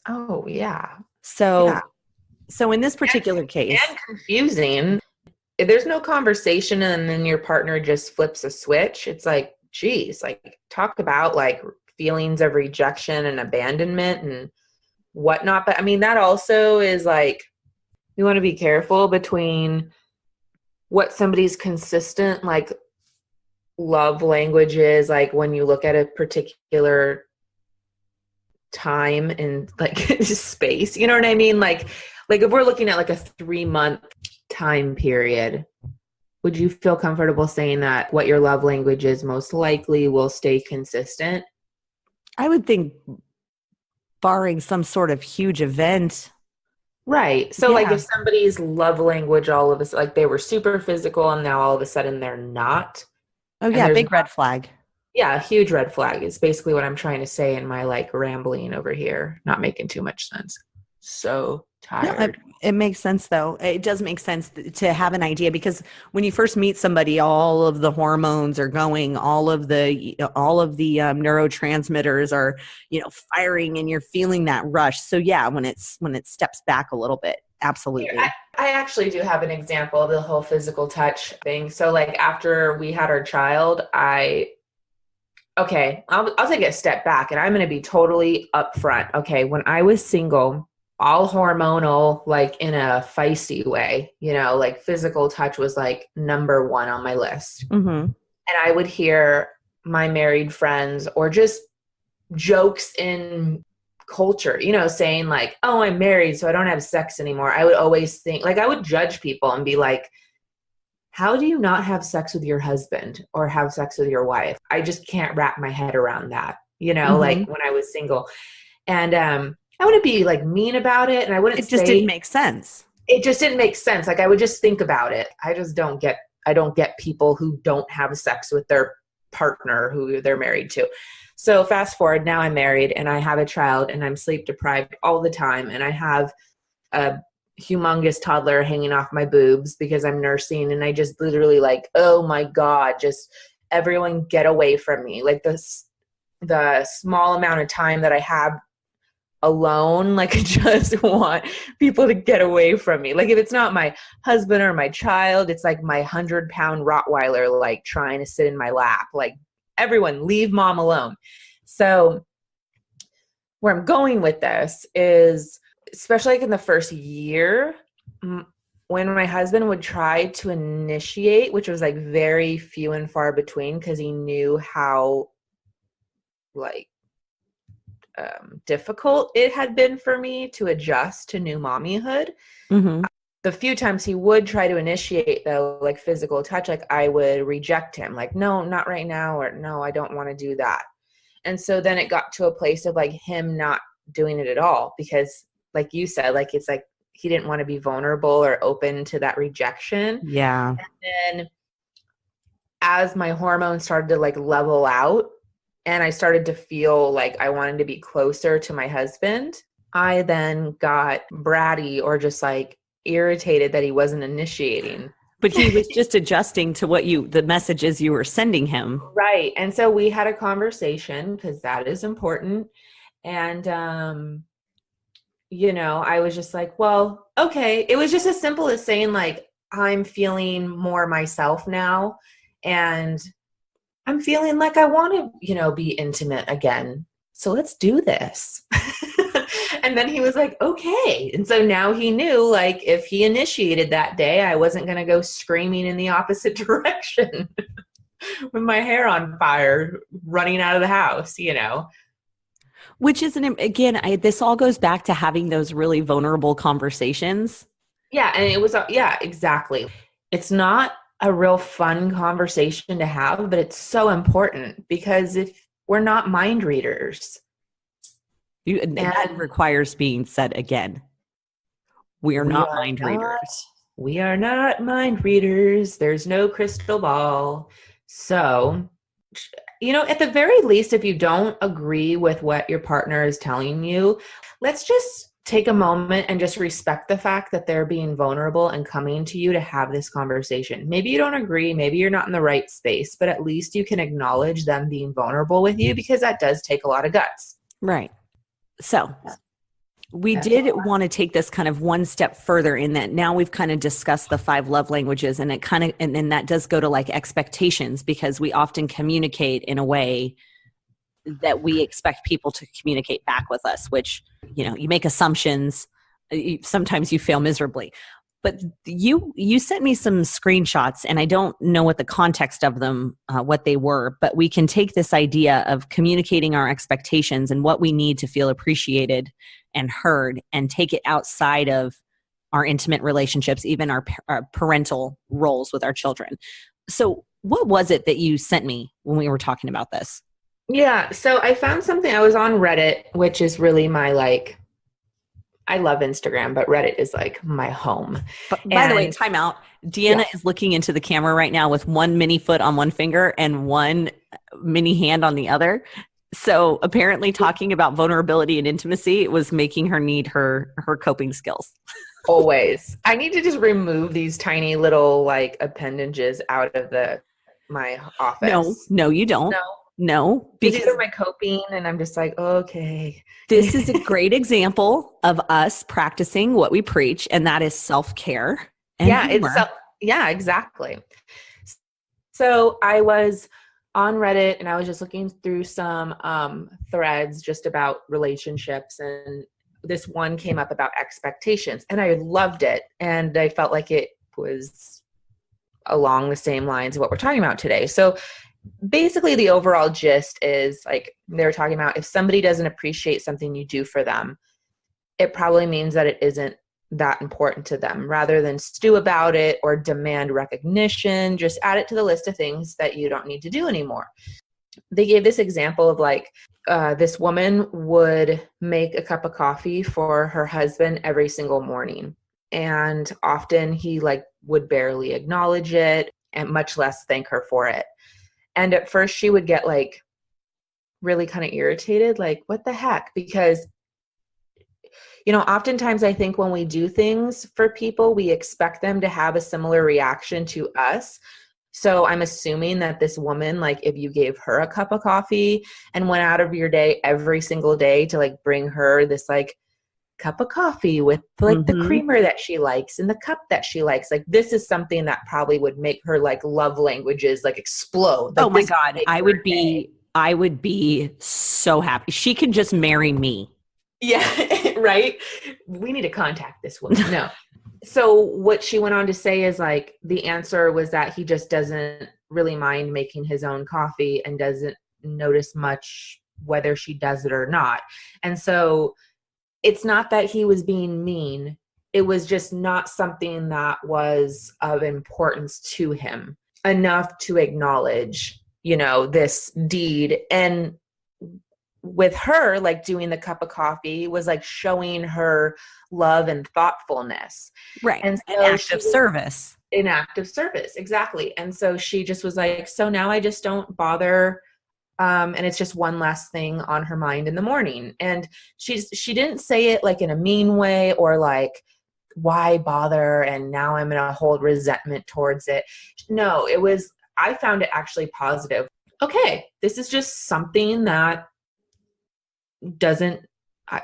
Oh, yeah. So in this particular case. And confusing. If there's no conversation and then your partner just flips a switch, it's like, geez, like talk about like feelings of rejection and abandonment and whatnot. But I mean, that also is like, you want to be careful between what somebody's consistent, like love language is, like when you look at a particular time and like space, you know what I mean? Like if we're looking at like a 3-month time period, Would you feel comfortable saying that what your love language is most likely will stay consistent? I would think barring some sort of huge event. Right. So like Yeah. if somebody's love language all of a sudden, like they were super physical and now all of a sudden they're not. Oh And yeah, there's big red flag. yeah, a huge red flag is basically what I'm trying to say in my like rambling over here, not making too much sense. So No, tired. it makes sense though. It does make sense to have an idea because when you first meet somebody, all of the hormones are going, all of the neurotransmitters are, firing, and you're feeling that rush. So yeah, when it steps back a little bit, absolutely. I actually do have an example of the whole physical touch thing. So like after we had our child, I'll take a step back and I'm going to be totally upfront. Okay. When I was single, all hormonal, like in a feisty way, like physical touch was like number one on my list. Mm-hmm. And I would hear my married friends or just jokes in culture, saying like, oh, I'm married, so I don't have sex anymore. I would always think like I would judge people and be like, how do you not have sex with your husband or have sex with your wife? I just can't wrap my head around that, like when I was single. And I wouldn't be like mean about it. And I wouldn't It just didn't make sense. It just didn't make sense. Like I would just think about it. I don't get people who don't have sex with their partner who they're married to. So fast forward, now I'm married and I have a child and I'm sleep deprived all the time. And I have a humongous toddler hanging off my boobs because I'm nursing. And I just literally like, oh my God, just everyone get away from me. Like the small amount of time that I have alone, like I just want people to get away from me. Like if it's not my husband or my child, it's like my 100-pound Rottweiler, like trying to sit in my lap. Like everyone leave mom alone. So where I'm going with this is, especially like in the first year, when my husband would try to initiate, which was like very few and far between because he knew how like difficult it had been for me to adjust to new mommyhood. Mm-hmm. The few times he would try to initiate though, like physical touch, like I would reject him, like, no, not right now, or no, I don't want to do that. And so then it got to a place of like him not doing it at all because like you said, like it's like he didn't want to be vulnerable or open to that rejection. Yeah. And then as my hormones started to like level out, and I started to feel like I wanted to be closer to my husband, I then got bratty or just like irritated that he wasn't initiating. But he was just adjusting to the messages you were sending him. Right. And so we had a conversation because that is important. And, I was just like, well, okay. It was just as simple as saying like, I'm feeling more myself now. And I'm feeling like I want to, be intimate again. So let's do this. And then he was like, okay. And so now he knew like if he initiated that day, I wasn't going to go screaming in the opposite direction with my hair on fire, running out of the house, Which is, again, this all goes back to having those really vulnerable conversations. Yeah. And it was, yeah, exactly. It's not a real fun conversation to have, but it's so important because if we're not mind readers. That requires being said again. We are not mind readers. We are not mind readers. There's no crystal ball. So, at the very least, if you don't agree with what your partner is telling you, let's just take a moment and just respect the fact that they're being vulnerable and coming to you to have this conversation. Maybe you don't agree, maybe you're not in the right space, but at least you can acknowledge them being vulnerable with you because that does take a lot of guts. Right. So we did want to take this kind of one step further in that now we've kind of discussed the 5 love languages and and that does go to like expectations because we often communicate in a way that we expect people to communicate back with us, which, you make assumptions. Sometimes you fail miserably. But you sent me some screenshots and I don't know what the context of them, what they were, but we can take this idea of communicating our expectations and what we need to feel appreciated and heard and take it outside of our intimate relationships, even our parental roles with our children. So what was it that you sent me when we were talking about this? Yeah. So I found something. I was on Reddit, which is really my I love Instagram, but Reddit is like my home. But by the way, time out. Deanna is looking into the camera right now with one mini foot on one finger and one mini hand on the other. So apparently talking about vulnerability and intimacy was making her need her coping skills. Always. I need to just remove these tiny little like appendages out of my office. No, you don't. No, because these are my coping, and I'm just like, okay. This is a great example of us practicing what we preach, and that is self-care. And humor. Yeah, exactly. So I was on Reddit, and I was just looking through some threads just about relationships, and this one came up about expectations, and I loved it, and I felt like it was along the same lines of what we're talking about today. So basically the overall gist is like they're talking about if somebody doesn't appreciate something you do for them, it probably means that it isn't that important to them. Rather than stew about it or demand recognition, just add it to the list of things that you don't need to do anymore. They gave this example of like this woman would make a cup of coffee for her husband every single morning. And often he like would barely acknowledge it and much less thank her for it. And at first she would get like really kind of irritated, like, what the heck? Because, oftentimes I think when we do things for people, we expect them to have a similar reaction to us. So I'm assuming that this woman, like if you gave her a cup of coffee and went out of your day every single day to like bring her this like cup of coffee with like the creamer that she likes and the cup that she likes, like this is something that probably would make her like love languages like explode. Like, oh my God, I would be so happy. She could just marry me. Yeah, right. We need to contact this woman. No. So what she went on to say is like the answer was that he just doesn't really mind making his own coffee and doesn't notice much whether she does it or not. And so it's not that he was being mean. It was just not something that was of importance to him enough to acknowledge, this deed. And with her, like doing the cup of coffee was like showing her love and thoughtfulness. Right. And so an act of service. An act of service. Exactly. And so she just was like, so now I just don't bother. And it's just one less thing on her mind in the morning. And she didn't say it like in a mean way or like, why bother? And now I'm going to hold resentment towards it. No, I found it actually positive. Okay. This is just something that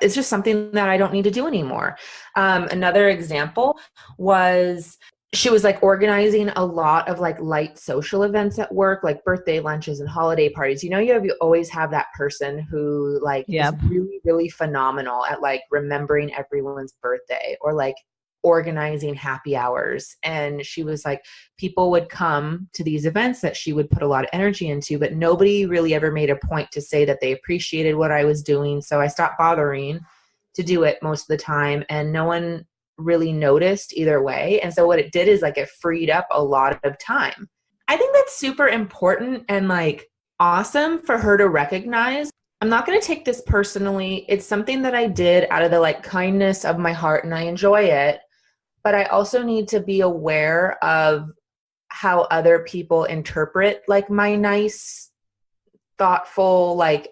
it's just something that I don't need to do anymore. Another example was she was like organizing a lot of like light social events at work, like birthday lunches and holiday parties. You always have that person who like is really, really phenomenal at like remembering everyone's birthday or like organizing happy hours. And she was like, people would come to these events that she would put a lot of energy into, but nobody really ever made a point to say that they appreciated what I was doing. So I stopped bothering to do it most of the time, and no one really noticed either way. And so what it did is like it freed up a lot of time. I think that's super important and like awesome for her to recognize. I'm not going to take this personally. It's something that I did out of the like kindness of my heart, and I enjoy it. But I also need to be aware of how other people interpret like my nice, thoughtful, like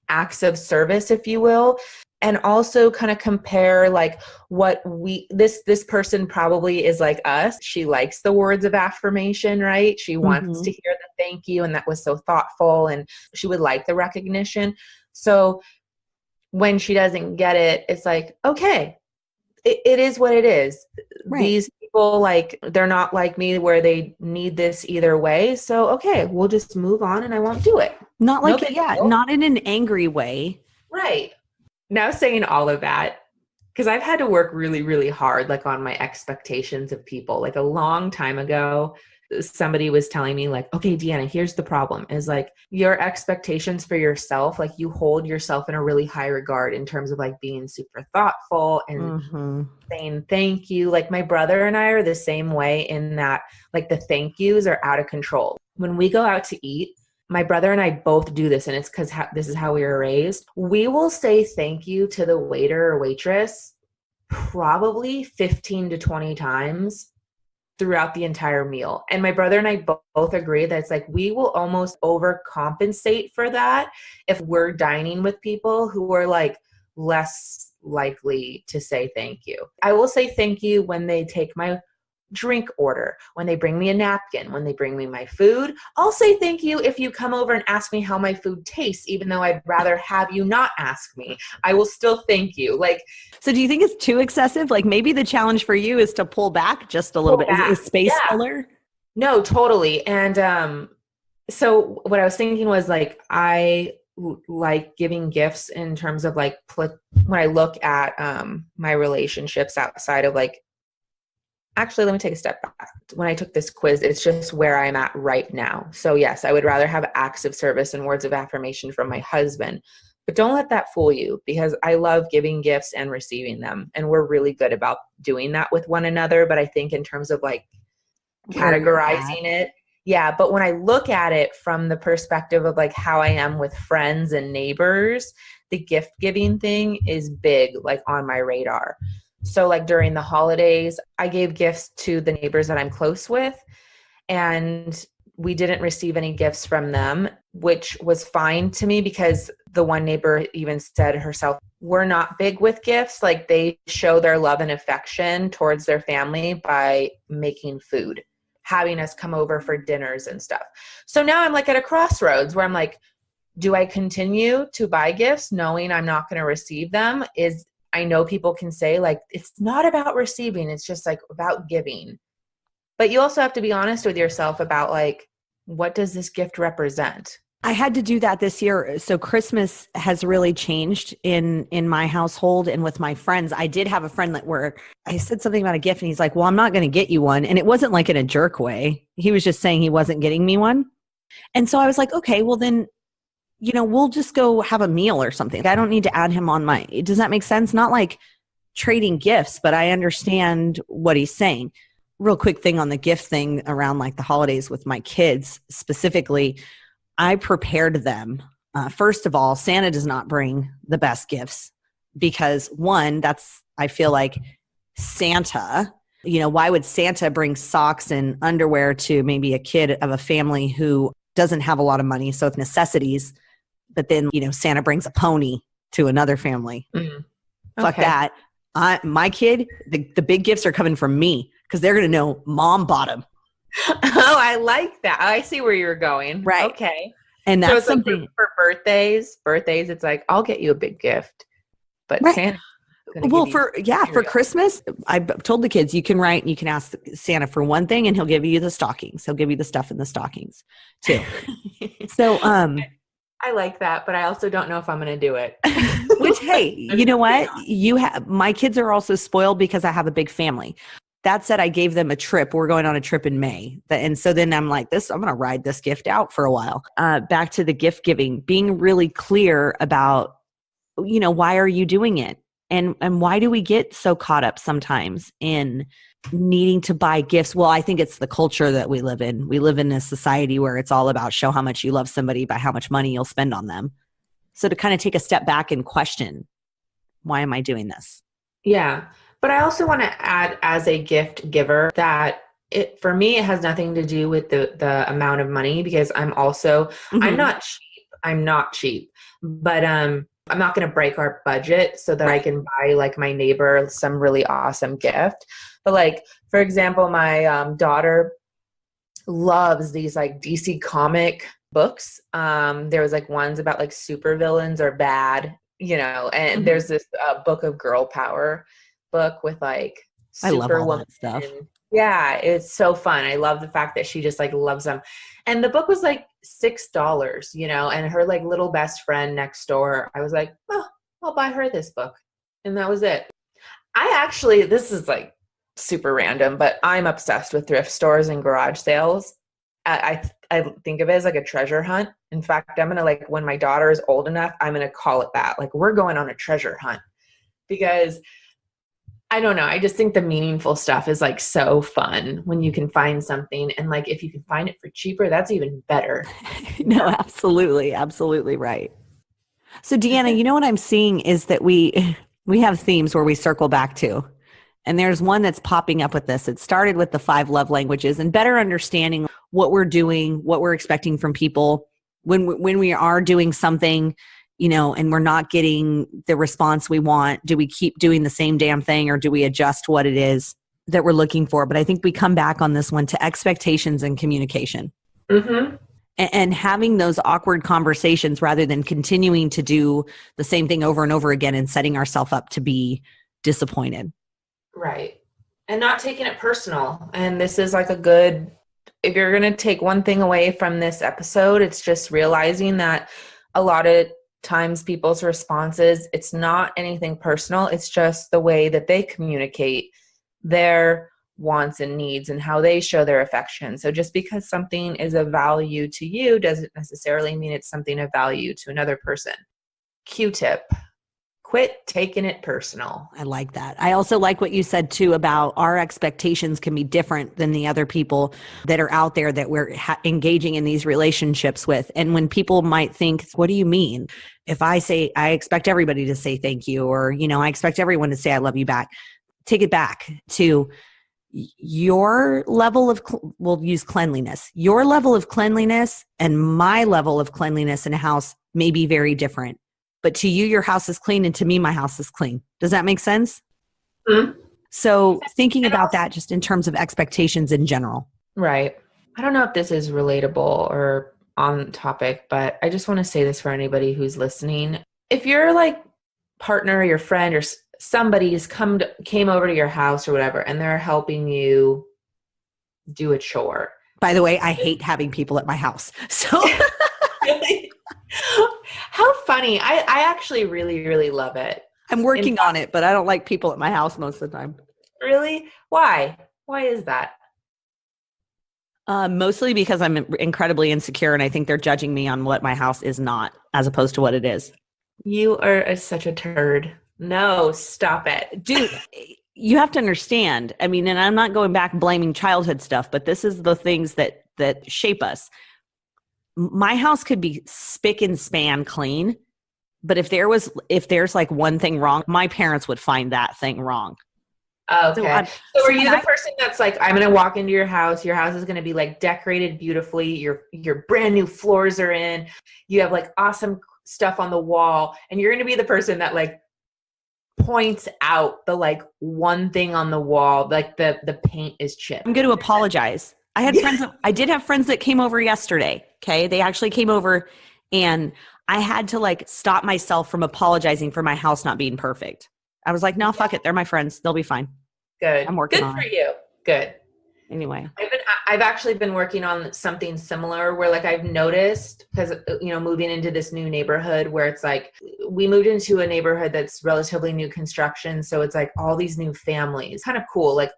acts of service, if you will. And also kind of compare like what this person probably is like us. She likes the words of affirmation, right? She wants to hear the thank you, and that was so thoughtful, and she would like the recognition. So when she doesn't get it, it's like, okay, it is what it is. Right. These people, like, they're not like me where they need this either way. So, okay, we'll just move on and I won't do it. Not like, not in an angry way. Right. Now saying all of that, because I've had to work really, really hard, like on my expectations of people. Like a long time ago, somebody was telling me like, okay, Deanna, here's the problem is like your expectations for yourself, like you hold yourself in a really high regard in terms of like being super thoughtful and saying thank you. Like my brother and I are the same way in that like the thank yous are out of control. When we go out to eat, my brother and I both do this, and it's because this is how we were raised. We will say thank you to the waiter or waitress probably 15 to 20 times throughout the entire meal. And my brother and I both agree that it's like we will almost overcompensate for that if we're dining with people who are like less likely to say thank you. I will say thank you when they take my drink order, when they bring me a napkin, when they bring me my food. I'll say thank you if you come over and ask me how my food tastes, even though I'd rather have you not ask me. I will still thank you. Like, so do you think it's too excessive? Like maybe the challenge for you is to pull back just a little bit. Is space filler? No, totally. And so what I was thinking was like, I like giving gifts in terms of like when I look at my relationships outside of like, actually, let me take a step back. When I took this quiz, it's just where I'm at right now. So yes, I would rather have acts of service and words of affirmation from my husband, but don't let that fool you because I love giving gifts and receiving them. And we're really good about doing that with one another. But I think in terms of like categorizing it, yeah. But when I look at it from the perspective of like how I am with friends and neighbors, the gift giving thing is big, like on my radar. So like during the holidays, I gave gifts to the neighbors that I'm close with, and we didn't receive any gifts from them, which was fine to me because the one neighbor even said herself, we're not big with gifts. Like they show their love and affection towards their family by making food, having us come over for dinners and stuff. So now I'm like at a crossroads where I'm like, do I continue to buy gifts knowing I'm not going to receive them? I know people can say like, it's not about receiving, it's just like about giving. But you also have to be honest with yourself about like, what does this gift represent? I had to do that this year. So Christmas has really changed in my household and with my friends. I did have a friend where I said something about a gift and he's like, well, I'm not going to get you one. And it wasn't like in a jerk way. He was just saying he wasn't getting me one. And so I was like, okay, well then, we'll just go have a meal or something. I don't need to add him on does that make sense? Not like trading gifts, but I understand what he's saying. Real quick thing on the gift thing around like the holidays with my kids specifically, I prepared them. First of all, Santa does not bring the best gifts because one, I feel like Santa, why would Santa bring socks and underwear to maybe a kid of a family who doesn't have a lot of money? So it's necessities. But then, Santa brings a pony to another family. Fuck that. My kid, the big gifts are coming from me because they're going to know mom bought them. Oh, I like that. I see where you're going. Right. Okay. And that's so it's something like for birthdays, it's like, I'll get you a big gift. But right. Santa. Well, for Christmas, I told the kids, you can ask Santa for one thing and he'll give you the stockings. He'll give you the stuff in the stockings too. So, I like that, but I also don't know if I'm going to do it. Which, hey, you know what? My kids are also spoiled because I have a big family. That said, I gave them a trip. We're going on a trip in May. And so then I'm like, I'm going to ride this gift out for a while. Back to the gift giving, being really clear about, why are you doing it? And why do we get so caught up sometimes in needing to buy gifts? Well, I think it's the culture that we live in. We live in a society where it's all about show how much you love somebody by how much money you'll spend on them. So to kind of take a step back and question, why am I doing this? Yeah. But I also want to add as a gift giver that for me, it has nothing to do with the amount of money because I'm also, I'm not cheap, but I'm not going to break our budget so that I can buy like my neighbor some really awesome gift. But like, for example, my daughter loves these like DC comic books. There was like ones about like supervillains or bad, and there's this book of girl power book with like Superwoman stuff. Yeah, it's so fun. I love the fact that she just like loves them. And the book was like $6, and her like little best friend next door, I was like, oh, I'll buy her this book. And that was it. This is like super random, but I'm obsessed with thrift stores and garage sales. I think of it as like a treasure hunt. In fact, I'm going to, like, when my daughter is old enough, I'm going to call it that. Like, we're going on a treasure hunt, because I don't know. I just think the meaningful stuff is like so fun when you can find something. And like, if you can find it for cheaper, that's even better. No, absolutely. Absolutely right. So Deanna, you know what I'm seeing is that we have themes where we circle back to. And there's one that's popping up with this. It started with the 5 love languages and better understanding what we're doing, what we're expecting from people when we are doing something, you know, and we're not getting the response we want. Do we keep doing the same damn thing, or do we adjust what it is that we're looking for? But I think we come back on this one to expectations and communication. Mm-hmm. And having those awkward conversations rather than continuing to do the same thing over and over again and setting ourselves up to be disappointed. Right. And not taking it personal. And this is like a good, if you're going to take one thing away from this episode, it's just realizing that a lot of times people's responses, it's not anything personal. It's just the way that they communicate their wants and needs and how they show their affection. So just because something is of value to you doesn't necessarily mean it's something of value to another person. Q-tip. Quit taking it personal. I like that. I also like what you said too about our expectations can be different than the other people that are out there that we're engaging in these relationships with. And when people might think, what do you mean? If I say, I expect everybody to say thank you, or, you know, I expect everyone to say, I love you back. Take it back to your level of, we'll use cleanliness. Your level of cleanliness and my level of cleanliness in a house may be very different. But to you, your house is clean, and to me, my house is clean. Does that make sense? Mm-hmm. So thinking about that just in terms of expectations in general. Right. I don't know if this is relatable or on topic, but I just want to say this for anybody who's listening. If your like partner or your friend or somebody's came over to your house or whatever, and they're helping you do a chore. By the way, I hate having people at my house. So Really? How funny. I actually really, really love it. I'm working on it, but I don't like people at my house most of the time. Really? Why? Why is that? Mostly because I'm incredibly insecure, and I think they're judging me on what my house is not, as opposed to what it is. You are such a turd. No, stop it. Dude, you have to understand. I mean, and I'm not going back blaming childhood stuff, but this is the things that shape us. My house could be spick and span clean, but if there's like one thing wrong, my parents would find that thing wrong. Okay. So are you the person that's like, I'm going to walk into your house is going to be like decorated beautifully. Your brand new floors are in, you have like awesome stuff on the wall, and you're going to be the person that like points out the like one thing on the wall, like the paint is chipped. I'm going to apologize. I did have friends that came over yesterday. Okay. They actually came over, and I had to like stop myself from apologizing for my house not being perfect. I was like, no, fuck it. They're my friends. They'll be fine. Good. I'm working on it. Good for you. Good. Anyway. I've actually been working on something similar where like I've noticed, because, you know, moving into this new neighborhood where it's like, we moved into a neighborhood that's relatively new construction. So it's like all these new families, kind of cool. Like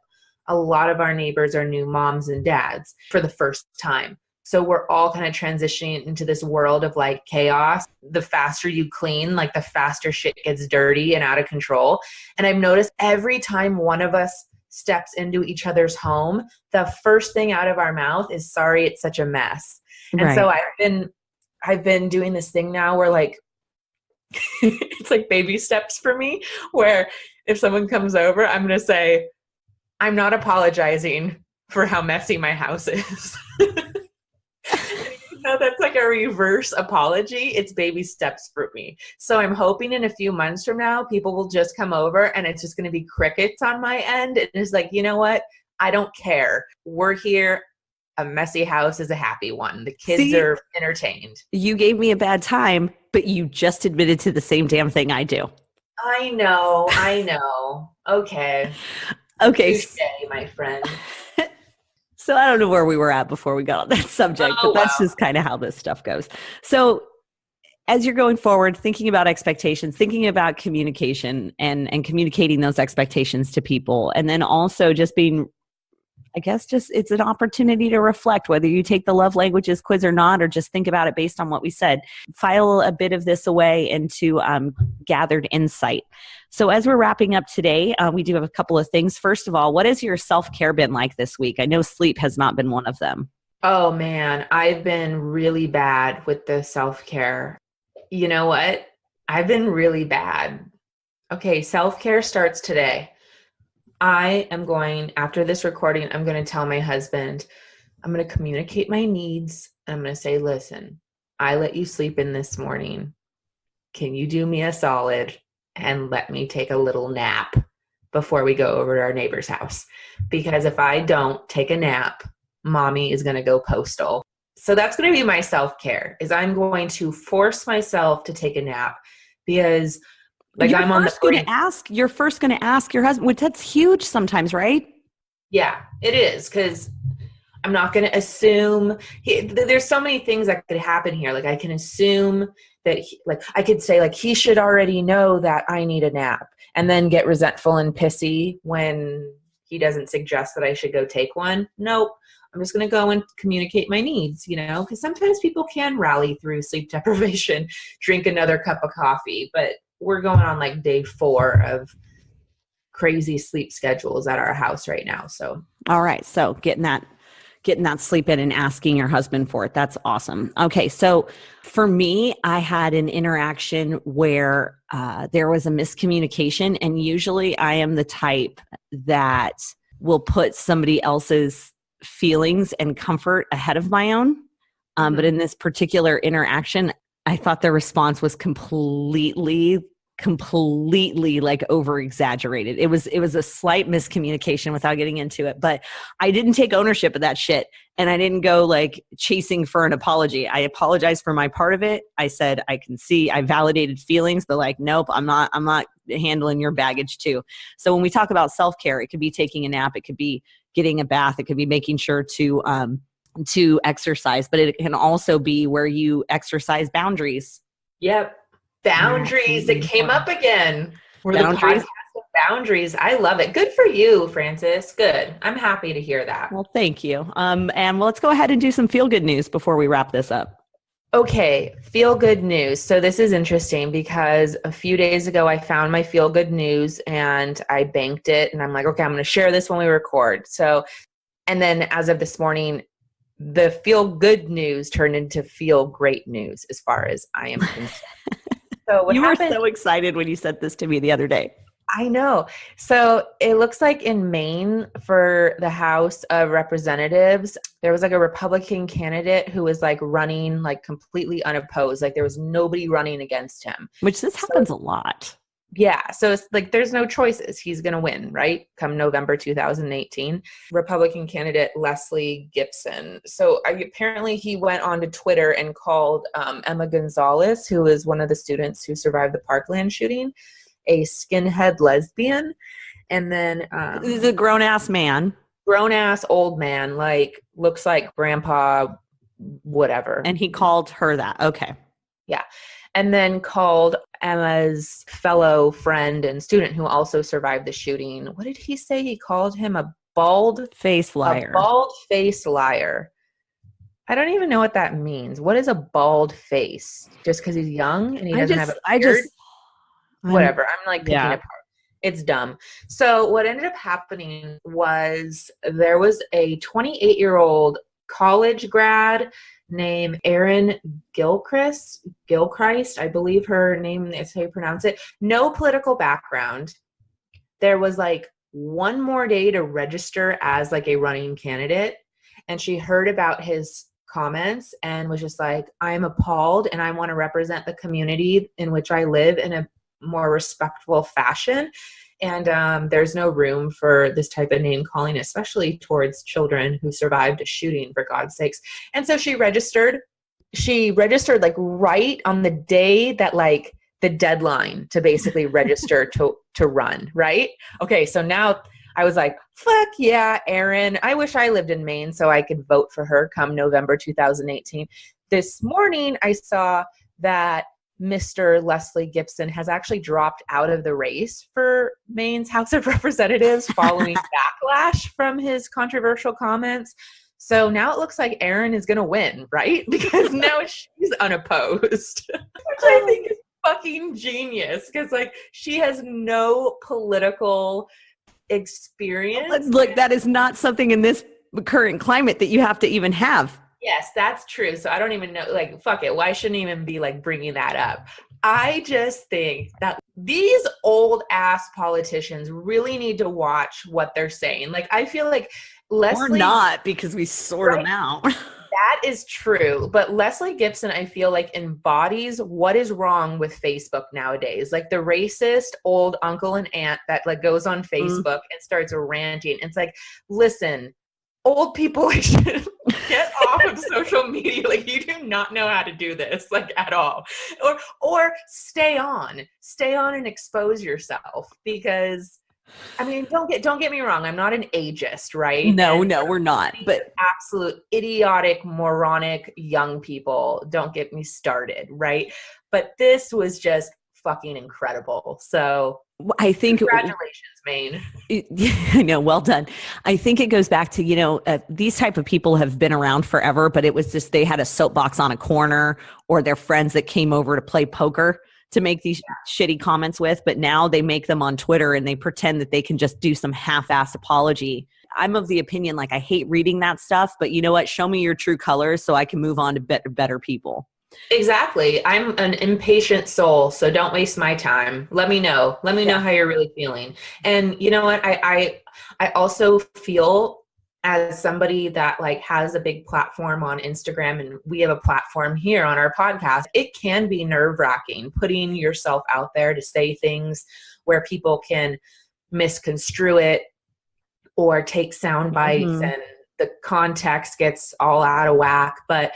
a lot of our neighbors are new moms and dads for the first time. So we're all kind of transitioning into this world of like chaos. The faster you clean, like the faster shit gets dirty and out of control. And I've noticed every time one of us steps into each other's home, the first thing out of our mouth is, sorry, it's such a mess. And Right. so I've been doing this thing now where like, it's like baby steps for me, where if someone comes over, I'm going to say, I'm not apologizing for how messy my house is. No, that's like a reverse apology. It's baby steps for me. So I'm hoping in a few months from now, people will just come over and it's just going to be crickets on my end. And it's like, you know what? I don't care. We're here. A messy house is a happy one. The kids are entertained. You gave me a bad time, but you just admitted to the same damn thing I do. I know. Okay. Okay. You say, my friend. So I don't know where we were at before we got on that subject, but that's just kind of how this stuff goes. So as you're going forward, thinking about expectations, thinking about communication and communicating those expectations to people. And then also just being, I guess, just it's an opportunity to reflect whether you take the love languages quiz or not, or just think about it based on what we said. File a bit of this away into gathered insight. So as we're wrapping up today, we do have a couple of things. First of all, what has your self-care been like this week? I know sleep has not been one of them. Oh man, I've been really bad with the self-care. You know what? I've been really bad. Okay, self-care starts today. I am going, after this recording, I'm going to tell my husband, I'm going to communicate my needs. And I'm going to say, listen, I let you sleep in this morning. Can you do me a solid and let me take a little nap before we go over to our neighbor's house? Because if I don't take a nap, mommy is going to go postal. So that's going to be my self-care, is I'm going to force myself to take a nap because I'm on the brink. You're first going to ask your husband, which that's huge sometimes, right? Yeah, it is. Because I'm not going to assume there's so many things that could happen here. Like I can assume that I could say he should already know that I need a nap and then get resentful and pissy when he doesn't suggest that I should go take one. Nope. I'm just going to go and communicate my needs, because sometimes people can rally through sleep deprivation, drink another cup of coffee, but we're going on day 4 of crazy sleep schedules at our house right now. So, all right. So getting that sleep in and asking your husband for it. That's awesome. Okay. So for me, I had an interaction where there was a miscommunication, and usually I am the type that will put somebody else's feelings and comfort ahead of my own. But in this particular interaction, I thought the response was completely over exaggerated. It was a slight miscommunication without getting into it, but I didn't take ownership of that shit. And I didn't go chasing for an apology. I apologized for my part of it. I said, I validated feelings, but nope, I'm not handling your baggage too. So when we talk about self-care, it could be taking a nap. It could be getting a bath. It could be making sure to exercise, but it can also be where you exercise boundaries. Yep. Boundaries. It came up again. We're the podcast of boundaries. I love it. Good for you, Frances. Good. I'm happy to hear that. Well, thank you. And let's go ahead and do some feel-good news before we wrap this up. Okay. Feel-good news. So this is interesting because a few days ago, I found my feel-good news and I banked it. And I'm like, okay, I'm going to share this when we record. So, and then as of this morning, the feel-good news turned into feel-great news as far as I am concerned. So you were so excited when you sent this to me the other day. I know. So it looks like in Maine for the House of Representatives, there was a Republican candidate who was running completely unopposed. There was nobody running against him. Which this happens a lot. Yeah. So it's there's no choices. He's going to win, right? Come November 2018. Republican candidate Leslie Gibson. So apparently he went onto Twitter and called Emma Gonzalez, who is one of the students who survived the Parkland shooting, a skinhead lesbian. And then he's a grown-ass man. Grown-ass old man, looks like grandpa, whatever. And he called her that. Okay. Yeah. And then called Emma's fellow friend and student who also survived the shooting. What did he say? He called him a bald-faced liar. A bald-faced liar. I don't even know what that means. What is a bald face? Just because he's young and he doesn't have a beard? Whatever. I'm picking it apart. It's dumb. So what ended up happening was there was a 28-year-old college grad named Erin Gilchrist, I believe her name is how you pronounce it. No political background. There was one more day to register as a running candidate. And she heard about his comments and was just I'm appalled and I want to represent the community in which I live in a more respectful fashion. And there's no room for this type of name calling, especially towards children who survived a shooting, for God's sakes. And so she registered. She registered right on the day that the deadline to basically register to run, right? Okay, so now I was fuck yeah, Erin. I wish I lived in Maine so I could vote for her come November 2018. This morning I saw that Mr. Leslie Gibson has actually dropped out of the race for Maine's House of Representatives following backlash from his controversial comments. So now it looks like Erin is going to win, right? Because now she's unopposed, which I think is fucking genius, because like she has no political experience. Look, that is not something in this current climate that you have to even have. Yes, that's true. So I don't even know, like, fuck it. Why shouldn't even be like bringing that up? I just think that these old ass politicians really need to watch what they're saying. Like, I feel like Leslie, or not, because we sort them out. That is true. But Leslie Gibson, I feel like, embodies what is wrong with Facebook nowadays. Like the racist old uncle and aunt that like goes on Facebook and starts ranting. It's like, listen, old people should get off of social media. Like, you do not know how to do this, like, at all. Or stay on and expose yourself, because I mean, don't get me wrong. I'm not an ageist, right? No, we're not. But absolute idiotic, moronic young people, don't get me started, right? But this was just fucking incredible. So I think congratulations, Maine. I know, well done. I think it goes back to, these type of people have been around forever, but it was just they had a soapbox on a corner, or their friends that came over to play poker to make these shitty comments with, but now they make them on Twitter and they pretend that they can just do some half-ass apology. I'm of the opinion, like, I hate reading that stuff, but you know what? Show me your true colors so I can move on to better people. Exactly. I'm an impatient soul, so don't waste my time. Let me know. Let me know how you're really feeling. And you know what? I also feel, as somebody that like has a big platform on Instagram, and we have a platform here on our podcast, it can be nerve-wracking putting yourself out there to say things where people can misconstrue it or take sound bites and the context gets all out of whack. But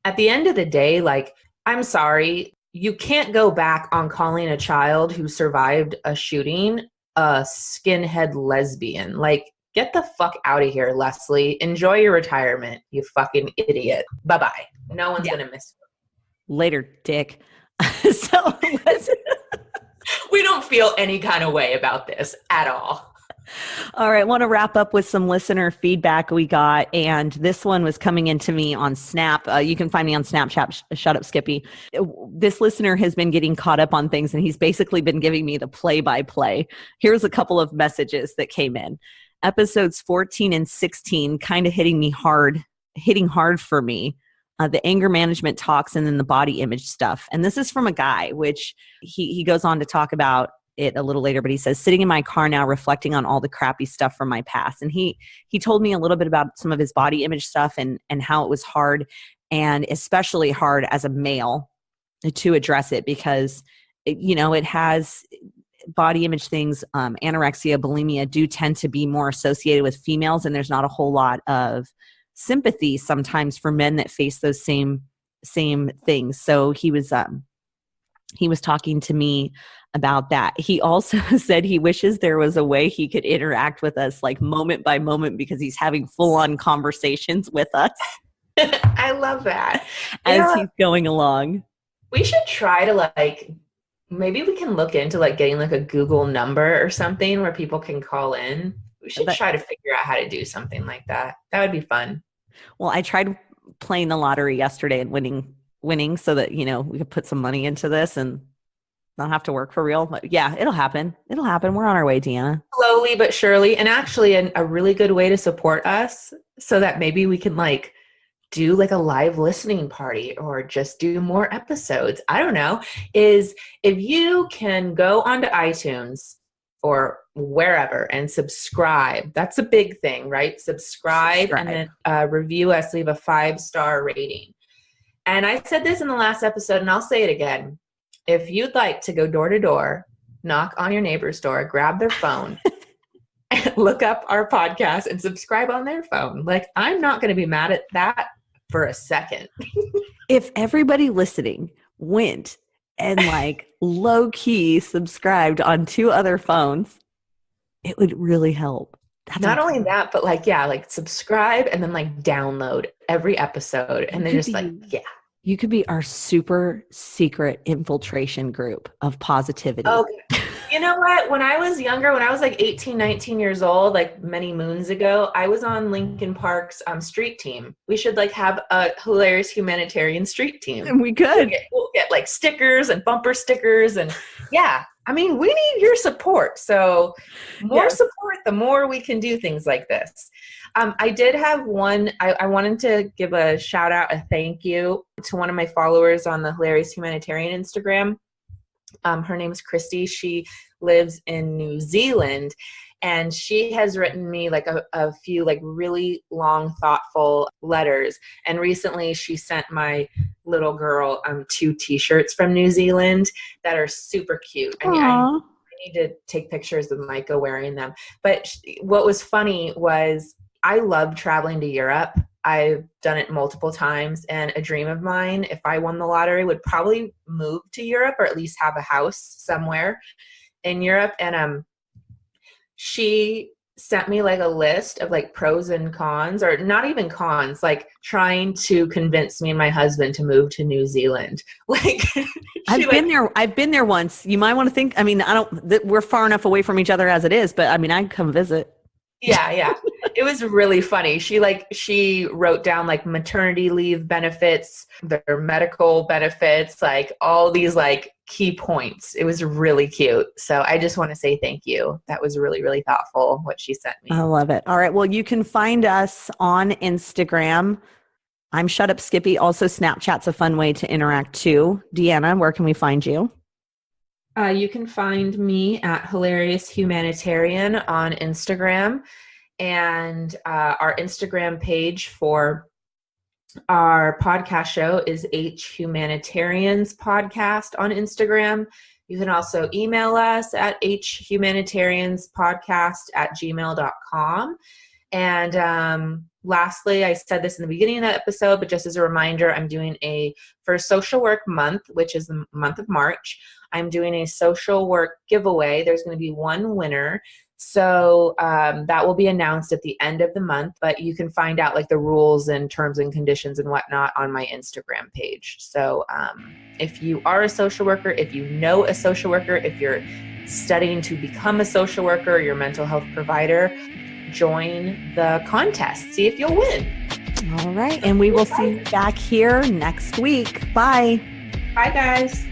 at the end of the day, like, I'm sorry, you can't go back on calling a child who survived a shooting a skinhead lesbian. Like, get the fuck out of here, Leslie. Enjoy your retirement, you fucking idiot. Bye-bye. No one's going to miss you. Later, dick. So we don't feel any kind of way about this at all. All right. I want to wrap up with some listener feedback we got. And this one was coming into me on Snap. You can find me on Snapchat, Shut Up Skippy. This listener has been getting caught up on things, and he's basically been giving me the play-by-play. Here's a couple of messages that came in. Episodes 14 and 16 kind of hitting hard for me. The anger management talks, and then the body image stuff. And this is from a guy, which he goes on to talk about it a little later, but he says, sitting in my car now, reflecting on all the crappy stuff from my past. And he told me a little bit about some of his body image stuff and how it was hard, and especially hard as a male to address it, because it has body image things, anorexia, bulimia do tend to be more associated with females, and there's not a whole lot of sympathy sometimes for men that face those same things. So he was talking to me about that. He also said he wishes there was a way he could interact with us like moment by moment, because he's having full-on conversations with us. I love that. As he's going along. We should try to maybe we can look into getting a Google number or something where people can call in. We should try to figure out how to do something like that. That would be fun. Well, I tried playing the lottery yesterday and winning so that, we could put some money into this and not have to work for real. But yeah, it'll happen. We're on our way, Deanna. Slowly but surely. And actually a really good way to support us so that maybe we can do a live listening party or just do more episodes, I don't know, is if you can go onto iTunes or wherever and subscribe. That's a big thing, right? Subscribe. And then review us, leave a 5-star rating. And I said this in the last episode, and I'll say it again. If you'd like to go door to door, knock on your neighbor's door, grab their phone, and look up our podcast and subscribe on their phone. I'm not going to be mad at that for a second. If everybody listening went and low key subscribed on 2 other phones, it would really help. That's not only that, but subscribe and then download every episode and then just You could be our super secret infiltration group of positivity. Okay. You know what? When I was younger, when I was like 18, 19 years old, like many moons ago, I was on Lincoln Park's street team. We should like have a Hilarious Humanitarian street team. And we could. We'll get like stickers and bumper stickers. And yeah, I mean, we need your support. So more support, the more we can do things like this. I did have one, I wanted to give a shout out, a thank you to one of my followers on the Hilarious Humanitarian Instagram. Her name is Christy. She lives in New Zealand, and she has written me like a few like really long, thoughtful letters. And recently she sent my little girl 2 t-shirts from New Zealand that are super cute. I mean, I need to take pictures of Micah wearing them. But what was funny was I love traveling to Europe. I've done it multiple times, and a dream of mine, if I won the lottery, would probably move to Europe or at least have a house somewhere in Europe. And she sent me like a list of like pros and cons, or not even cons, like trying to convince me and my husband to move to New Zealand. Like I've been there once. You might want to think, I mean, we're far enough away from each other as it is, but I mean, I'd come visit. Yeah. It was really funny. She wrote down like maternity leave benefits, their medical benefits, like all these like key points. It was really cute. So I just want to say thank you. That was really, really thoughtful what she sent me. I love it. All right. Well, you can find us on Instagram. I'm Shut Up Skippy. Also, Snapchat's a fun way to interact too. Deanna, where can we find you? You can find me at Hilarious Humanitarian on Instagram, and our Instagram page for our podcast show is H Humanitarians Podcast on Instagram. You can also email us at hhumanitarianspodcast@gmail.com. And lastly, I said this in the beginning of the episode, but just as a reminder, I'm doing for Social Work Month, which is the month of March, I'm doing a social work giveaway. There's going to be one winner. So that will be announced at the end of the month, but you can find out like the rules and terms and conditions and whatnot on my Instagram page. So if you are a social worker, if you know a social worker, if you're studying to become a social worker or your mental health provider, join the contest. See if you'll win. All right. And we will see you back here next week. Bye. Bye, guys.